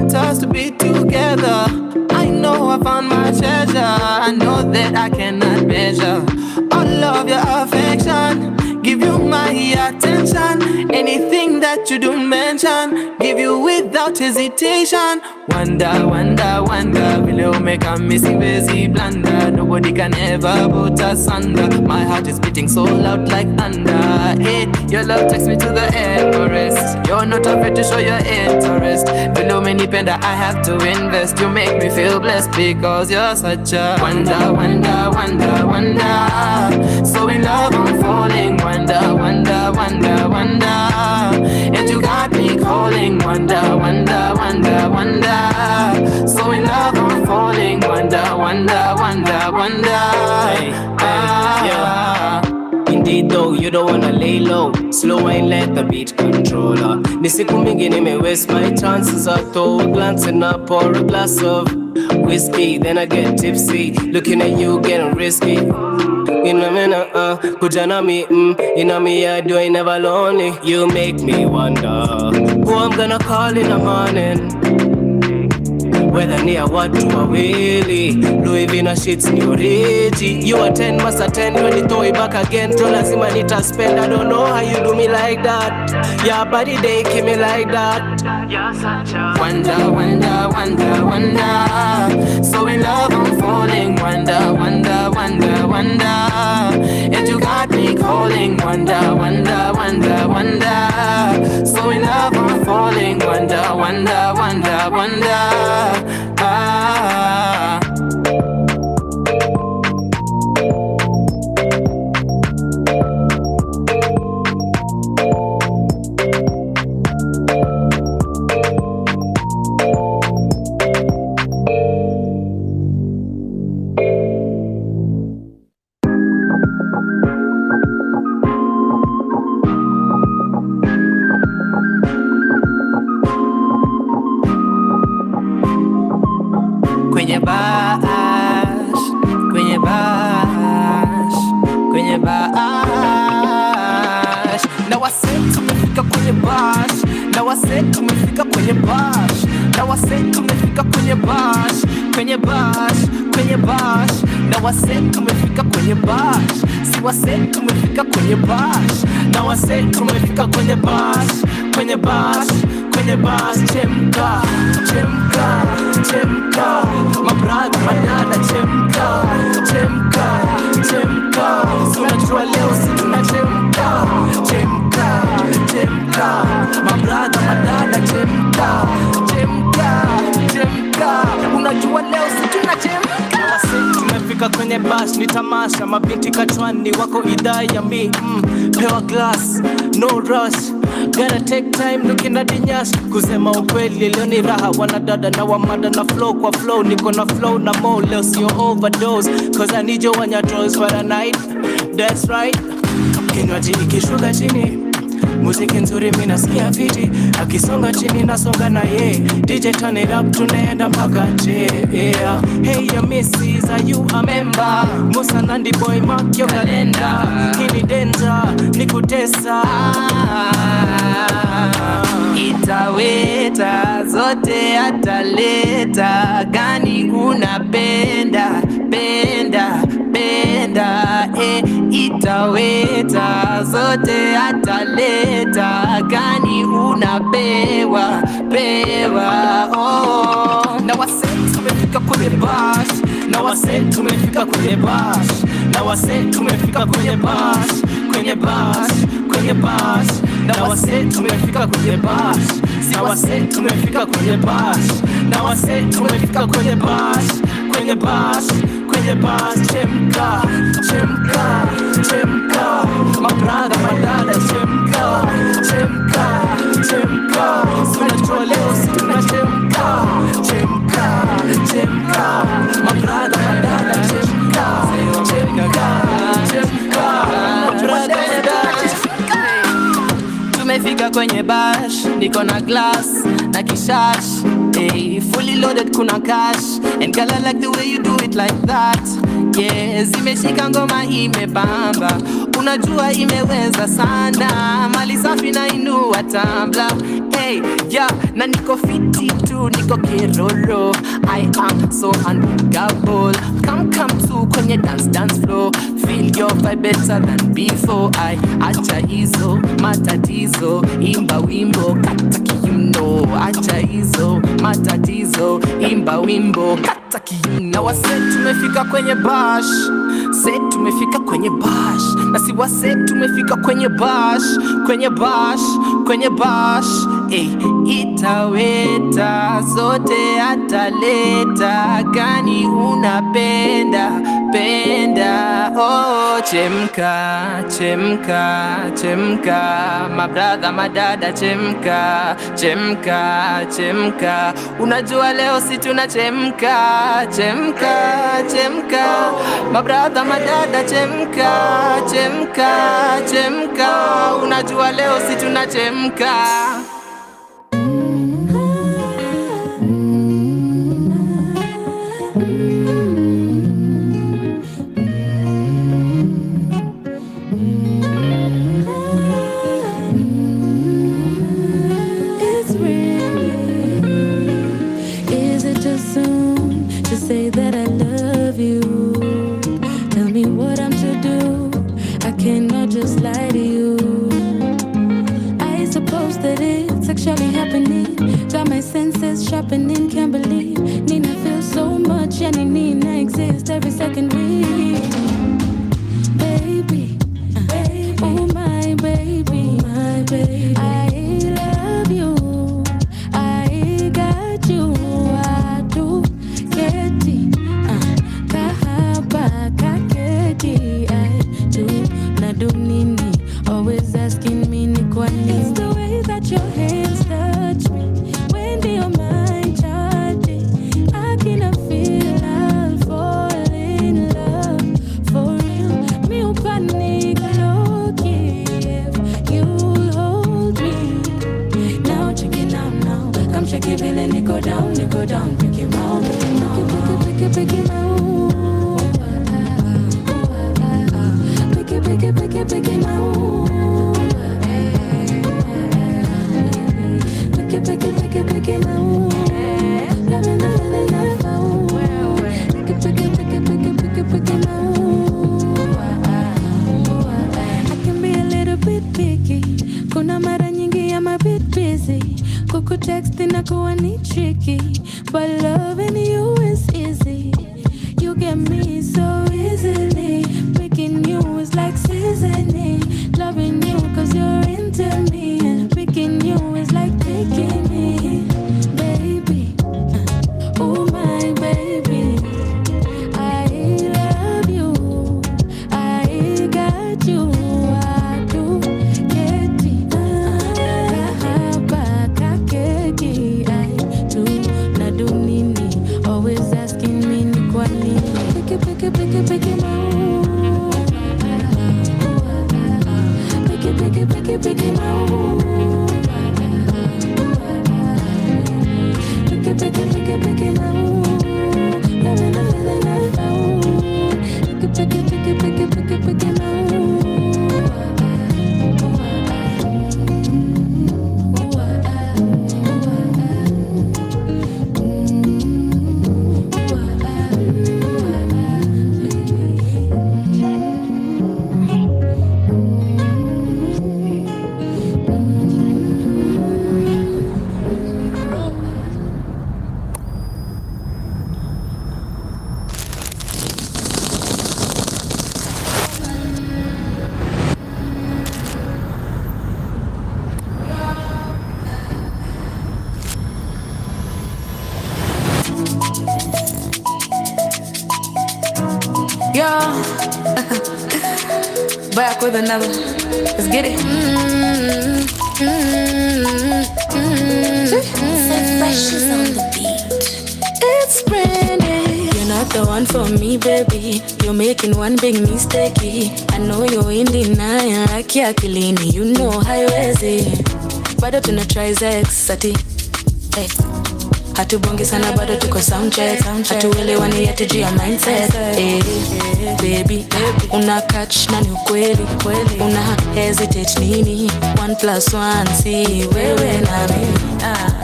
want us to be together. I know I found my treasure. I know that I cannot measure all of your affection. Give you my attention. Anything that you don't mention, give you without hesitation. Wonder, wonder, wonder. Below make a missing busy blunder. Nobody can ever put us under. My heart is beating so loud like thunder. Hey, your love takes me to the Everest. You're not afraid to show your interest. Below many penda I have to invest. You make me feel blessed because you're such a wonder, wonder, wonder, wonder. So in love I'm falling. Wonder, wonder, wonder, wonder. And you got me calling. Wonder, wonder, wonder, wonder. So in love I'm falling. Wonder, wonder, wonder, wonder. Indeed though, you don't wanna lay low. Slow and let the beat controller. Ni siku mingi nime waste my chances. I throw glancing up or a glass of whiskey, then I get tipsy. Looking at you getting risky. Kujana me, in me I do I never lonely. You make me wonder who I'm gonna call in the morning. Whether near what to a wheelie. Louis Vina shits new Reggie. You are 10, must attend when you throw it back again. Don't lazima nita spend. I don't know how you do me like that. Your body they keep me like that. You're such a wonder, wonder, wonder, wonder. So in love I'm falling. Wonder, wonder, wonder, wonder. And you got me calling. Wonder, wonder, wonder, wonder. So in love I'm falling. Wonder, wonder, wonder, wonder. Kwenye bash, kwenye bash, kwenye bash. Na wase tumefika kwenye bash, na wase tumefika kwenye bash, na wase tumefika kwenye bash, kwenye bash, kwenye bash. Na wase tumefika kwenye bash, si wase tumefika kwenye bash, na wase tumefika kwenye bash, kwenye bash, kwenye bash. Chemka, chemka, chemka. My brother, my dada, chemka, chemka, chemka. Tunajua leo si tunachemka, chemka, chemka. My brother, my dada, chemka, chemka, chemka. Unajua leo si tunachemka. Tumefika kwenye bash, ni tamasha. Mabinti kachwani wako idhaa ya mi. Pewa glass, no rush. Gotta take time looking at the nyash. Kusema ukweli leo ni raha. Wanadada na wamada na flow kwa flow. Niko na flow na mo leo sio overdose. Cause I need you on your toes for the night. That's right. Kinywaji ikishuka chini, muziki nzuri mina sikia fiti. Akisonga chini nasonga na ye. DJ turn it up tunaenda mpaka nje, yeah. Hey ya missus, are you a member? Musa Nandi boy mark your calendar. Hini danger, nikutesa. Itaweta zote ataleta. Gani unapenda, penda, penda. Itaweta zote ataleta. Gani unapewa, pewa, oh. Na wase tumefika kwenye bash, na wase tumefika kwenye bash, na wase tumefika kwenye bash, kwenye bash, kwenye bash. Na wase tumefika kwenye bash, si wase tumefika kwenye bash, na wase tumefika kwenye bash, kwenye bash, kwenye bash. Chemka, chemka, chemka. My brother, my dada, chemka, chemka, chemka. Tunajua leo si tunachemka, chemka, chemka. My brother, my dada, chemka, chemka, chemka. My brother, my dada, chemka. Tumefika kwenye bash, niko na glass na kishash. Hey, fully loaded kuna cash. And girl I like the way you do it like that. Yeah, zimeshika ngoma imebamba. Unajua imeweza sana. Mali safi na inua tambla. hey, yeah, na niko fiti tu, niko kirolo. I am so unpickable. Come to kwenye dance floor. Feel your vibe better than before. I acha hizo matatizo, imba wimbo kata kiuno. Acha hizo matatizo, imba wimbo kata kiuno. Wase tumefika kwenye bash, se tumefika kwenye bash, na si wase tumefika kwenye bash, kwenye bash, kwenye bash. Itaweta zote ataleta, gani unapenda penda. Oh, chemka, chemka, chemka, my brother, my dada, chemka, chemka, chemka. Unajua leo si tunachemka, chemka, chemka, my brother, my dada, chemka, chemka, chemka. Unajua leo si tunachemka. Say that I love you. Tell me what I'm to do. I cannot just lie to you. I suppose that it's actually happening. Got my senses sharpening, can't believe Nina feels so much, and Nina exists every second week. Baby, oh my baby, my baby, I love you. I got you. I do. Kahaba kaketi, I do. Na do nini, always asking me ni kwa nini. It's the way that your hands touch me when you're my charging. I cannot feel I'll fall in love for real. Me panic low-key if you'll hold me. Now check it out now. Come check it, feeling it go down, pick it round, pick it round. Pick it out. Pick it out. Pick it out. I can be a little bit picky. Kuna mara nyingi I'm a bit busy. Kuku texting nakuwa ni tricky, but loving you is easy. You get me so easily. Picking you is like seasoning. Loving you cause you're into me, and picking you is like picking me. Baby, oh my baby, I love you. I got you. I do get it. Kahaba kakeki, I do. Na do nini, always asking me ni kwa nini. Pick it out. Pick it Yo, back with another. Let's get it. It's Brandy. You're not the one for me, baby. You're making one big mistake. I know you're in denial, like you're killing me. You know how is it. Bado tuna try sex, ati. Hey. hatubongi sana bado tuko soundcheck, hatuelewani yet juu ya mindset. Baby, una catch na ni ukweli, una hesitate nini? 1+1 si wewe na mimi.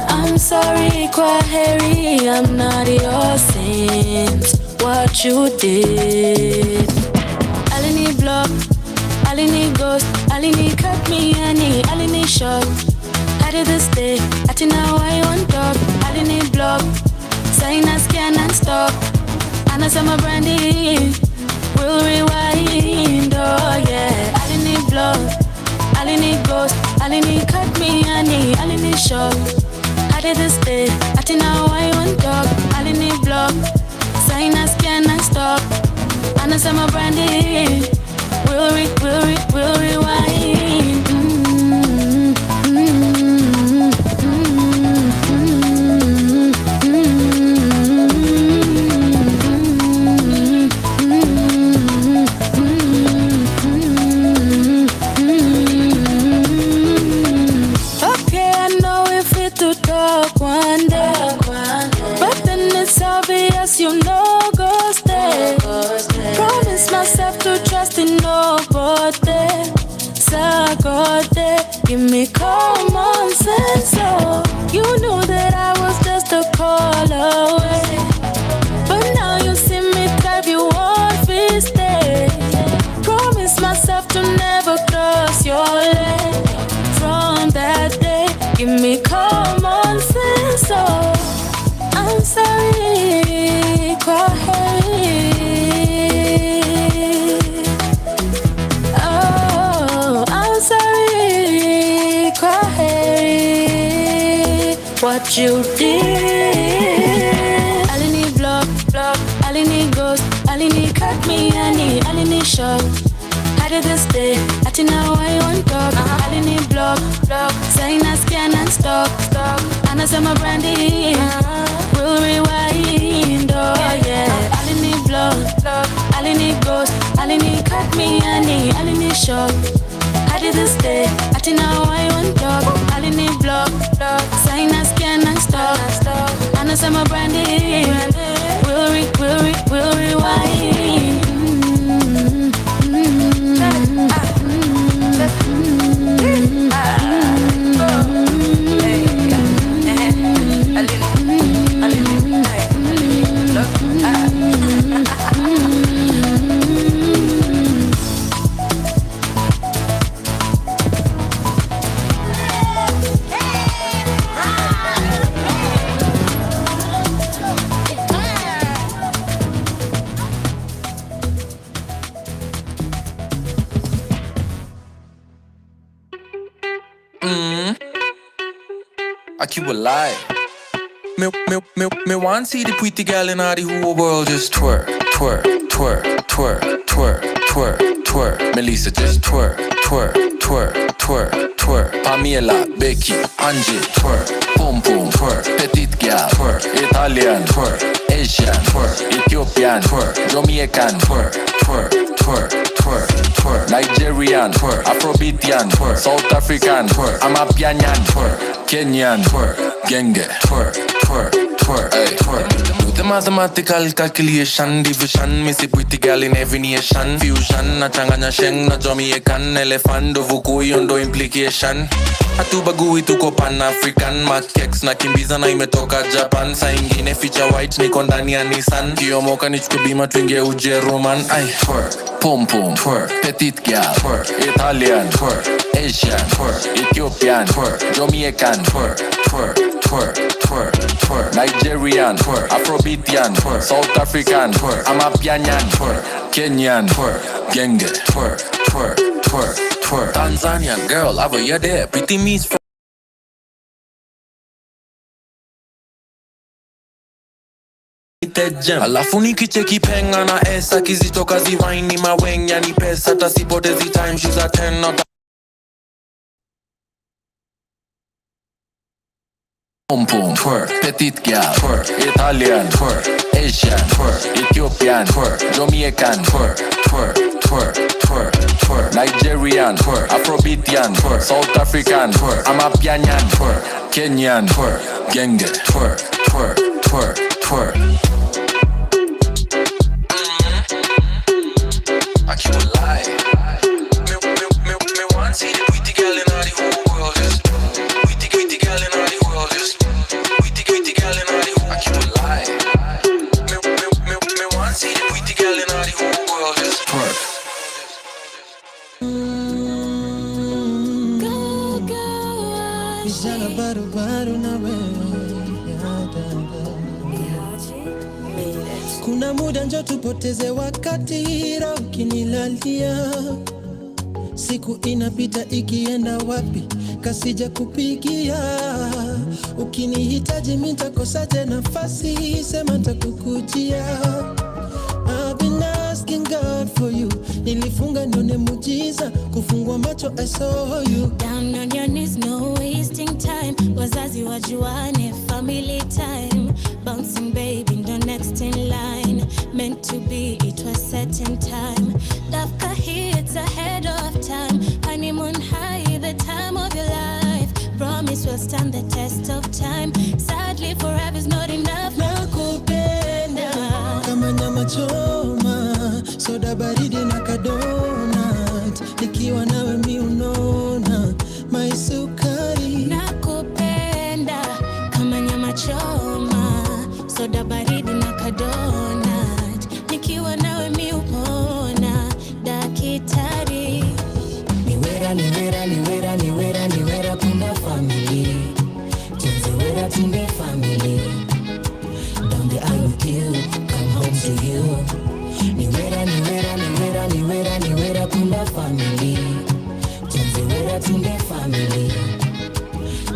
I'm sorry kwa heri, I'm not your saint. What you did, alini block, alini ghost, alini cut me, alini shot. How did this day? Ati now I want talk. Alini block, saying I scan and stop. Anasema brandy, we'll rewind. Oh yeah. Alini block, alini ghost, alini cut me, alini shot. How did this day? Ati now I want talk. Alini block, saying I scan and stop. Anasema brandy, we'll rewind. You know, go stay. Promise myself to trust in nobody. Sagode, give me common sense. So you knew that I was just a call away, but now you see me thrive. You want to stay. Promise myself to never cross your line. From that day, give me common sense. So I'm sorry, kwa heri. Oh, I'm sorry, kwa heri. What you did, alini block, alini ghost, alini cut me, alini shot. How did this day? Ati now I want talk. Alini block, saying I scan and stop. Anasema brandy, we'll rewind. Oh yeah. Alini block, alini ghost, alini cut me, alini shot. How did this day? Ati now I want talk. Alini block, saying I scan and stop. Anasema brandy, we'll rewind. I keep it live. Me want see the pretty girl in all the whole world just twerk, twerk, twerk, twerk, twerk, twerk, twerk. Melissa just twerk, twerk, twerk, twerk, twerk. Pamela, Becky, Angie, twerk, pum pum, twerk. Petite girl, twerk. Italian, twerk. Asian, twerk. Ethiopian, twerk. Jamaican, twerk, twerk, twerk, twerk, twerk. Nigerian, twerk. Afrobeatian, twerk. South African, twerk. Amapianyan, twerk. Kenyan, twerk. Genge, twerk, twerk, twerk, ay, twerk. Do the mathematical calculation, division. Me see pretty girl in every nation. Fusion, na changanya sheng, na Jamaican. Elephant, do vukui, ondo implication. Hatubagui tuko Pan-African. Makex na kimbiza na imetoka Japan. Sa ingine feature white niko ndani ya Nissan. Kiyomoka nichukue bima tuingie Ujeruman. Ay, twerk, pum pum, twerk. Petite girl, twerk. Italian, twerk. Asian, twerk. Ethiopian, twerk. Jamaican, twerk, twerk, twerk, twerk, twerk. Nigerian, twerk. Afrobeatian, twerk. South African, twerk. Amapianyan, twerk. Kenyan, twerk. Genge, twerk, twerk, twerk, twerk. Tanzanian girl, over you there. Pretty me's from alafu nikicheki penga na esa kizitoka ziwaini mawenya ni pesa tasipotezi time she's a 10 not a pum pum, twerk, petite girl, twerk, Italian, twerk, Asian, twerk, Ethiopian, twerk, Jamaican, twerk, twerk, twerk. twerk, twerk, twerk. Nigerian, twerk. Afrobeatian, twerk. South African, twerk. Amapianyan, twerk. Kenyan, twerk. Genge, twerk, twerk, twerk, twerk. I can't lie. Me want see the pretty girl in all the whole world. Just pretty girl in all the world. Just pretty girl in all the whole. I can't lie. Me want see the pretty girl in all the whole world. Just twerk. Kuna muda njo tupoteze wakati ra ukinilalia. Siku inapita ikienda wapi kasija kupigia. Ukinihitaji mitakosaje nafasi sema takukujia. I've been asking God for you. Nilifunga nione mujiza kufungua macho I saw you. Down on your knees, no wasting time. Wazazi wajuane, family time. Bouncing baby, the next in line. Meant to be, it was set in time. Dafka hits ahead of time. Honeymoon high, the time of your life. Promise will stand the test of time. Sadly, forever's not enough. Nakupenda kama nyama choma, soda baridi na kadonat. Nikiwa nawe mi unona my sukari. Nakupenda kama nyama choma, soda baridi na kadonat. Nikiwa nawe mi upona dakitari. Niwera tunda family. Tunze tunde family. Down the aisle with you, come home to you. Niwera tunda family. Tunze tunde family.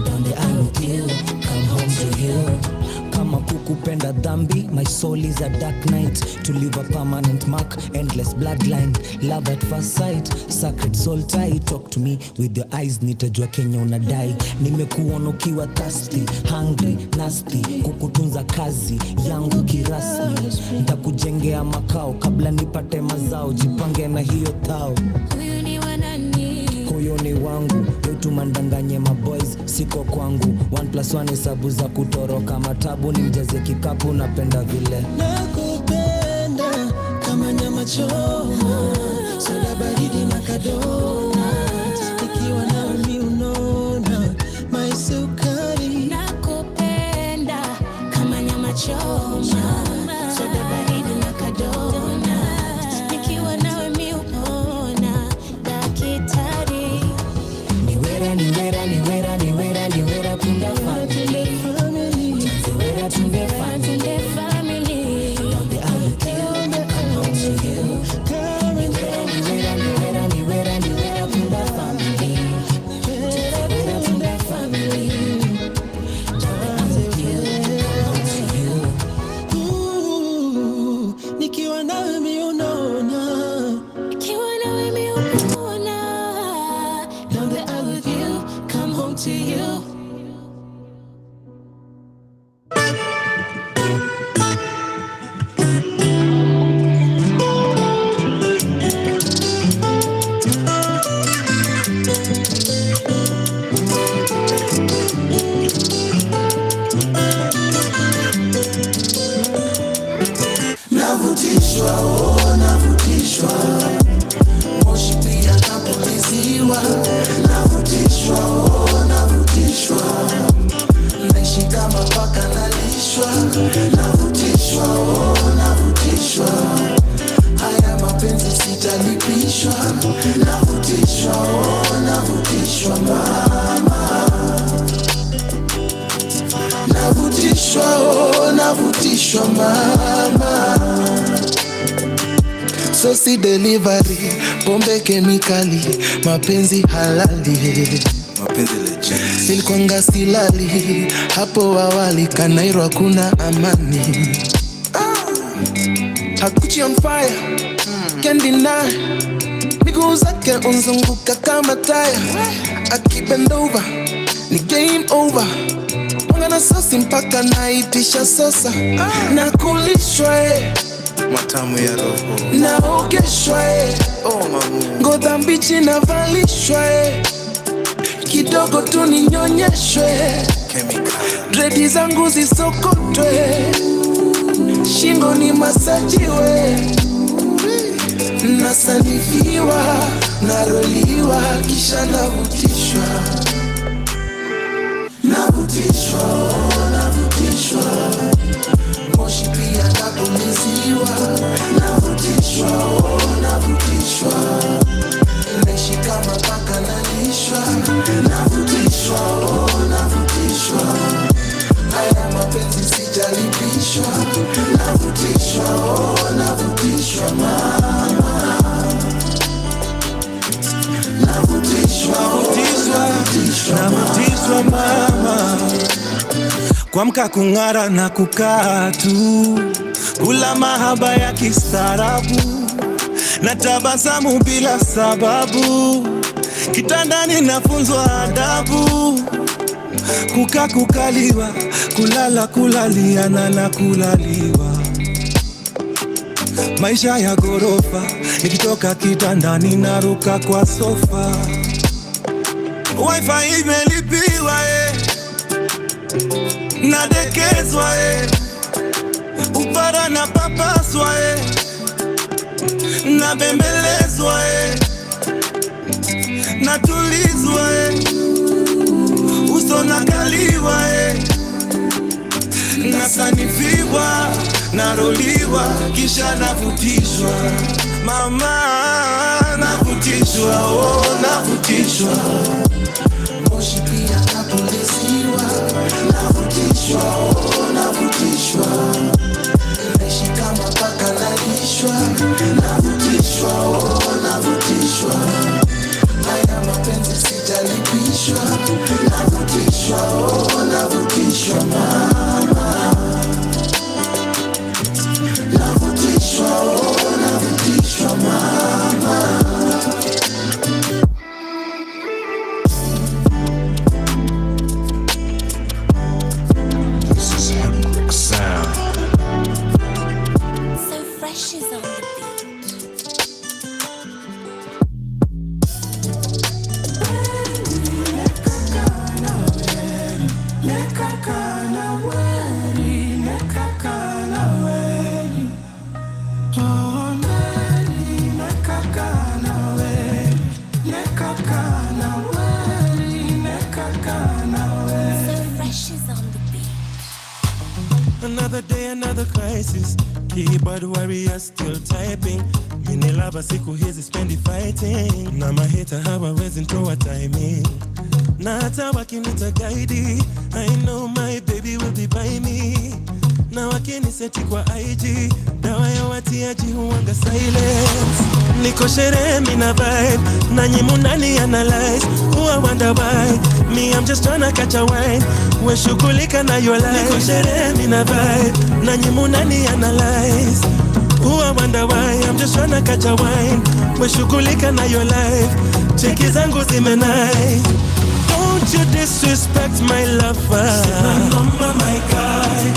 Down the aisle with you, come home to you. Kama kukupenda dhambi, my soul is a dark night. To leave a permanent mark, endless bloodline. Love at first sight, sacred soul tie. Talk to me with your eyes, nitajua Kenya unadai. Nimekuona ukiwa thirsty, hungry, nasty. Kukutunza kazi yangu kirasmi. Nitakujengea makao kabla nipate mazao. Jipange na hiyo thao. Huyu ni wanani? Huyo ni wangu, wetu mandanganye maboys, siko kwangu. 1+1 hesabu za kutoroka matabu. Ni mjaze kikapu napenda vile. Nakupenda kama nyama choma, soda baridi na kadonat. Nikiwa nawe mi unona my sukari. Nakupenda kama nyama choma, soda baridi na kadonat. Nikiwa nawe mi upona dakitari. Niwera tunda family. Tunde family. Down the aisle with you, come home to you. Niwera tunda family. Tunde family. Down the aisle with you, come home to you. Ooh, nikiwa nawe mi unona. Nikiwa nawe mi upona. Down the aisle with you, come home to you. Navutishwa, oh navutishwa. Moshi pia napuliziwa. Navutishwa, oh navutishwa. Naishi kama paka nalishwa. Navutishwa, oh navutishwa. Haya mapenzi sitalipishwa. Navutishwa, oh navutishwa mama. Navutishwa, oh navutishwa mama. Sosi delivery, pombe kemikali, mapenzi halali. Nilikuanga silali, hapo awali Kanairo hakuna amani. Hakuchi on fire, can't deny. Miguu zake unzunguka kama tire. Akibend over, ni game over. Mwanga na sosi mpaka naitisha sosa. Na kulishwa matamu ya roho. Naogeshwa ngoza mbichi navalishwa kidogo tu ninyonyeshwe, dredi zangu zisokotwe, shingo ni masajiwe, nasanifiwa, naroliwa, kisha navutishwa, navutishwa, navutishwa, moshi pia napuliziwa, navutishwa, navutishwa, nashika mapaka nalishwa, navutishwa, navutishwa, haya mapenzi sijalipishwa, navutishwa, navutishwa mama, navutishwa, navutishwa mama, kuamka kung'ara na kukaa tu, kula mahaba ya kistaarabu na tabasamu bila sababu, kitandani nafunzwa adabu, kukaa kukaliwa, kulala kulaliana na kulaliwa, maisha ya gorofa, nikitoka kitandani naruka kwa sofa, wifi imelipiwa nadekezwa upara na papaswa nabembelezwa natulizwa uso nakaliwa nasanifiwa, naroliwa, kisha navutishwa mama, navutishwa, oh navutishwa, moshi pia napuliziwa, navutishwa, oh navutishwa, nashika mapaka nalishwa, navutishwa, oh navutishwa, haya mapenzi sijalipishwa, navutishwa, oh navutishwa mama, navutishwa, oh navutishwa mama. Another day, another crisis. Keyboard warrior still typing. Mini lava siku hizi spendi fighting. Na maheta hawawezi ntoa timing. Na hata wakinita guide, I know my baby will be by me. Na wakiniseti kwa IG, dawa ya watiaji huwanga silence. Niko sherehe mina vibe, na nyimu nani analyze. Who I wonder why, me I'm just tryna catch a wine. We shughulika na your life. Niko sherehe mina vibe, na nyimu nani analyze. Who I wonder why, I'm just tryna catch a wine. We shughulika na your life. Cheki zangu zimenai. Don't you disrespect my lover. Sina number my guy.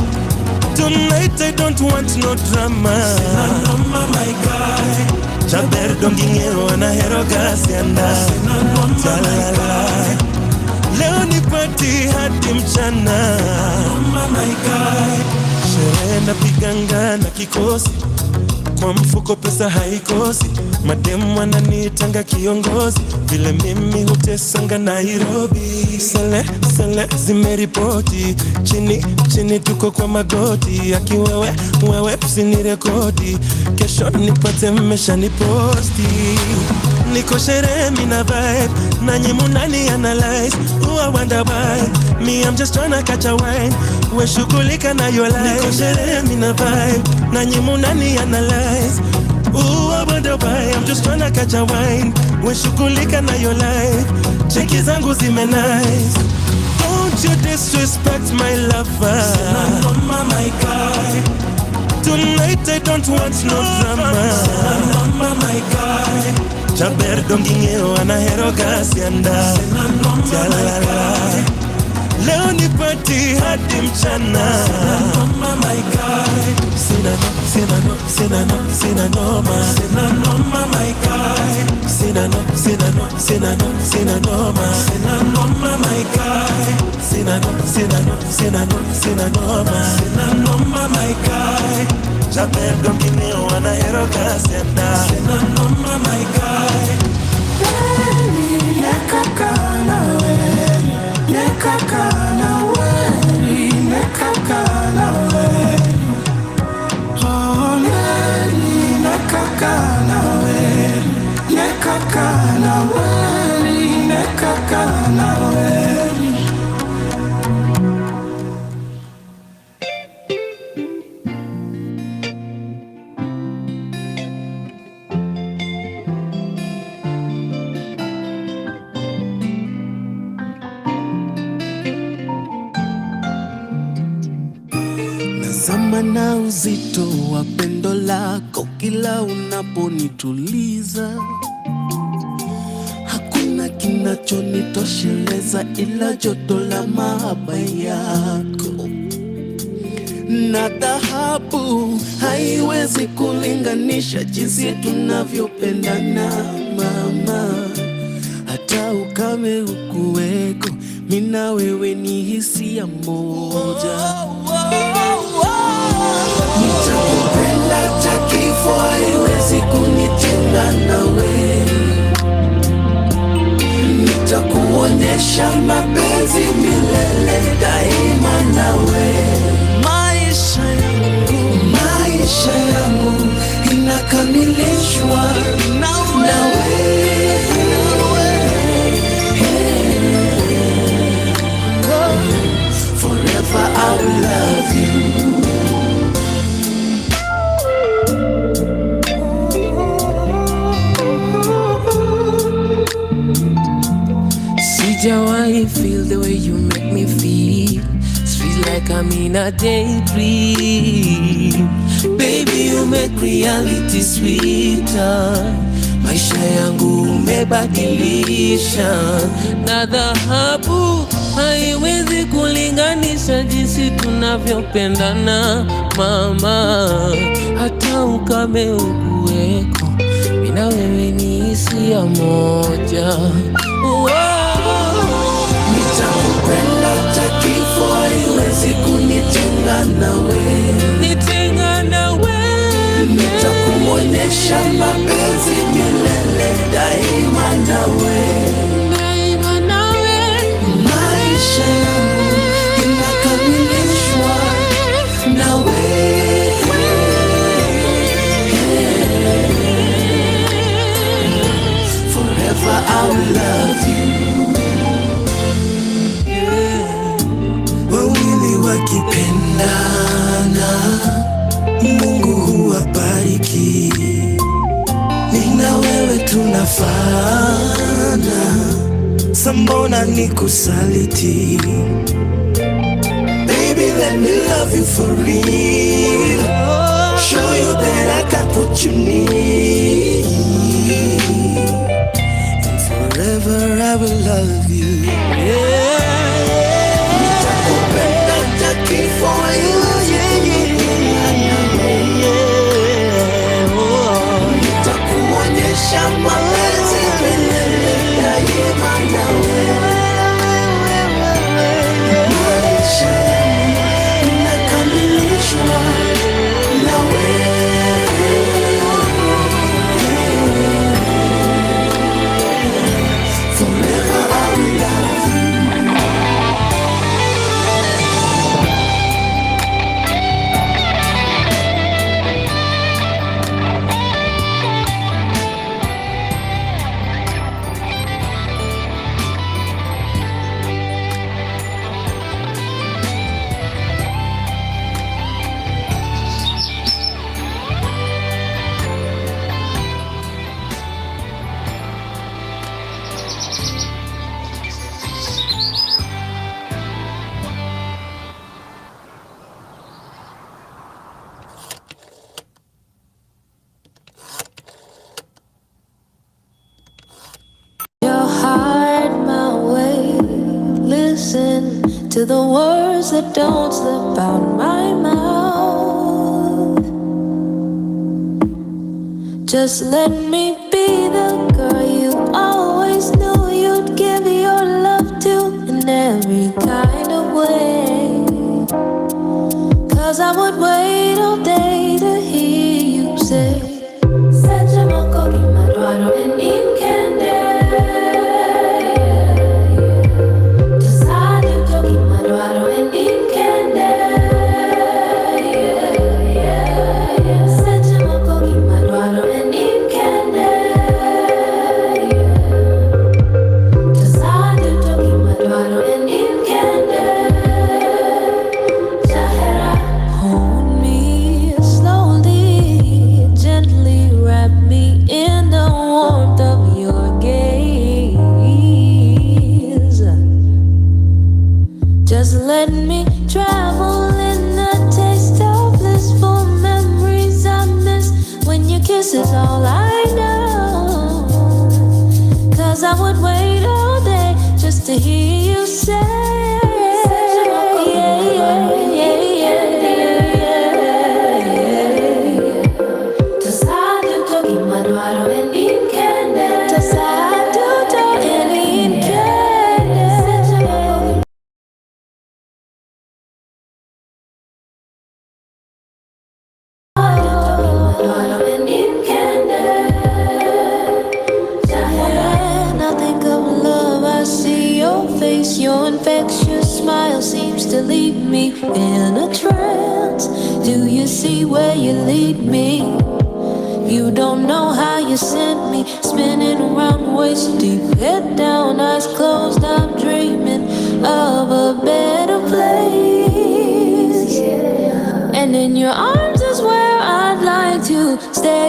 Tonight I don't want no drama. Sina number my guy. Chaber dongingero anahero gasianda. Sina number my guy. Leo ni party hadi mchana. Number my guy. Sherehe napiganga na kikosi, kwa mfuko pesa haikosi. Mademu wananitanga kiongozi, vile mimi hutesanga Nairobi. Sele zimeripoti, chini tuko kwa magoti. Aki wewe usinirekodi, kesho nipate mmesha niposti. Niko sherehe mina vibe, na nyimu nani analyze. Who I wonder why, me I'm just tryna catch a wine. We shughulika na your life. Niko sherehe mina vibe, na nyimu nani analyze. Ooh, I wonder why, I'm just tryna catch a wine. We shughulika na your life. Cheki zangu zimenai. Don't you disrespect my lover. Sina number my guy. Tonight I don't want no drama. Sina number my guy. Chaber dongingeo anahero gasianda. Sina number my guy. Leo ni party hadi mchana. Sina number my guy. Sina Sina no, sina noma, sina noma, my guy. Sina no, sina no, sina no, sina noma, sina noma, my guy. Sina no, sina no, sina no, sina noma, sina noma, my guy. Jamais comme ni wana hero kasenda. Sina noma, my guy. Nekakana we, nekakana we, nekakana we. Oh, nekakana we, nekakana we, nekakana we. Nazama na uzito wa pendo lako kila unaponituliza. Hakuna kinachonitosheleza ila joto la mahaba yako. Na dhahabu haiwezi kulinganisha jinsi tunavyopendana mama. Hata ukame ukuweko, mina wewe ni hisia moja. Nitakupenda hata kifo haiwezi kunitenga nawe. Nitakuonyesha mapenzi milele daima nawe. Maisha yangu inakamilishwa nawe. Forever I will love you. Sijawahi feel the way you make me feel. Sweet like I'm in a daydream. Baby, you make reality sweeter. Maisha yangu umebadilisha. Na dhahabu haiwezi kulinganisha jinsi tunavyopendana mama. Hata ukame ukuweko, mina wewe ni hisia moja. Nitakupenda hata kifo haiwezi kunitenga nawe. Nitakuonyesha mapenzi milele daima nawe. Maisha yangu inakamilishwa nawe. Forever I will love you. Wawili wakipendana, Mungu huwabariki. Nina wewe tunafana, sambona nikusaliti. Baby, let me love you for real. Show you that I got what you need. And forever I will love you. Nitakupenda hata kifo haiwezi nitakuonyesha mapenzi milele daima nawe. Maisha inakamilishwa nawe. Forever I will love you. To the words that don't slip out my mouth. Just let me be the girl you always knew you'd give your love to in every kind of way. 'Cause I would wait all day to hear you say, Sejamoko kimadwaro en inkende. Tasadi to kimadwaro en inkende. Sejamoko kimadwaro en inkende. Tasadi to kimadwaro en inkende. Hold me slowly, gently wrap me in the warmth of your gaze. Just let me travel in the taste of blissful memories I miss. When your kiss is all I know. 'Cause I would wait all day just to hear you say, yeah, yeah, yeah, yeah, yeah. Tasadu toki madwaro en inkende. Tasadu to en inkende. When I think of love, I see your face. Your infectious smile seems to leave me in a trance. Do you see where you lead me? You don't know how you sent me spinning around waist deep, head down, eyes closed. I'm dreaming of a better place. And in your arms is where I'd like to stay.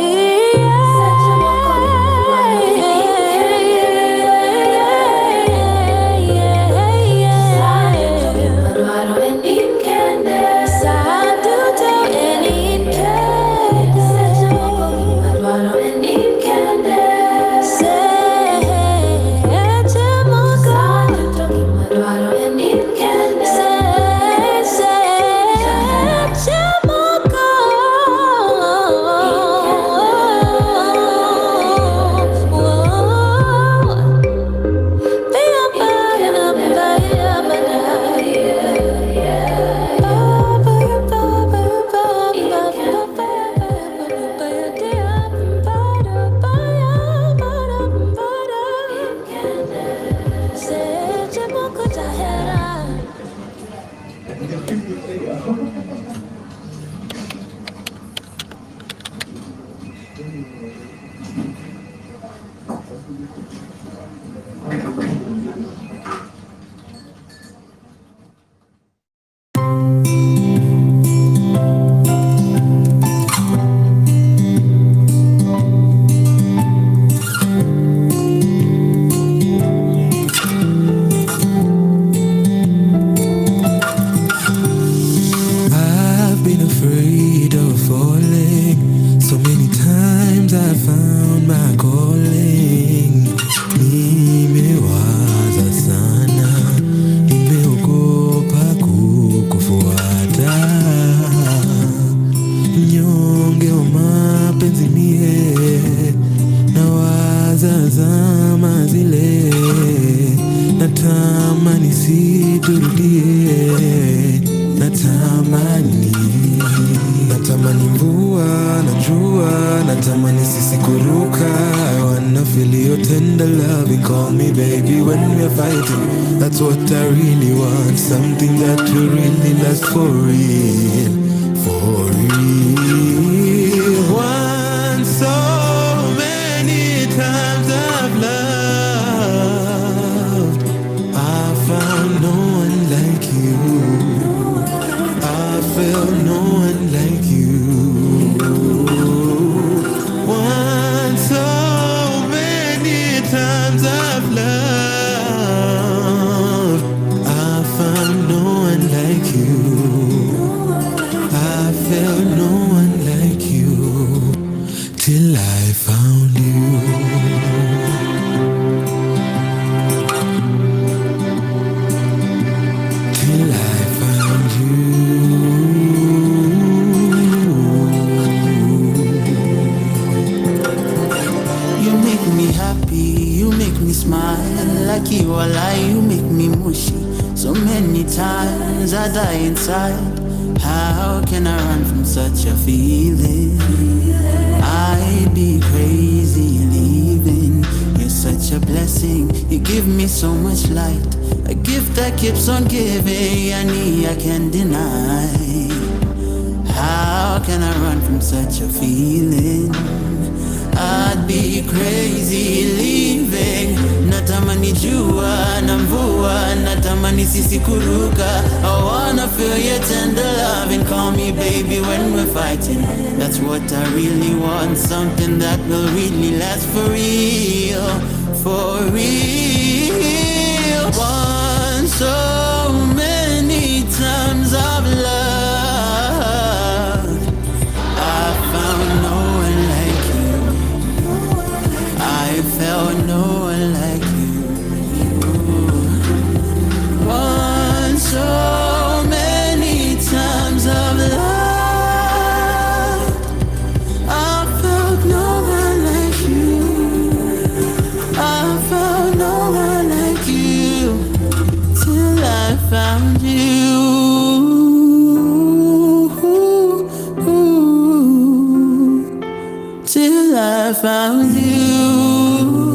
I've been afraid of falling. So many times I found my calling. Nimewaza sana, nimeogopa kukufuata. Mnyonge wa mapenzi mie, nawaza zama zile. Natamani siturudie, natamani mvua na jua, natamani sisi kuruka. I wanna feel your tender loving, call me baby when we're fighting. That's what I really want, something that will really last for real, for real. Once so many times I've loved, I found no one like you. I felt no one like you. Once so many times I've loved, I found no one like you. I felt no one like you till I found you. Till I found you. times I die inside. How can I run from such a feeling? I'd be crazy leaving. You're such a blessing, you give me so much light. A gift that keeps on giving, Ania, I can't deny. How can I run from such a feeling? I'd be crazy leaving. Natamani jua na mvua, natamani sisi kuruka. I wanna feel your tender love and call me baby when we're fighting. That's what I really want, something that will really last for real, for real. Once so many times I've loved, I found no one like you. I felt no one like you. Once so many times I've loved, I felt no one like you. I felt no one like you till I found you. Till I found you.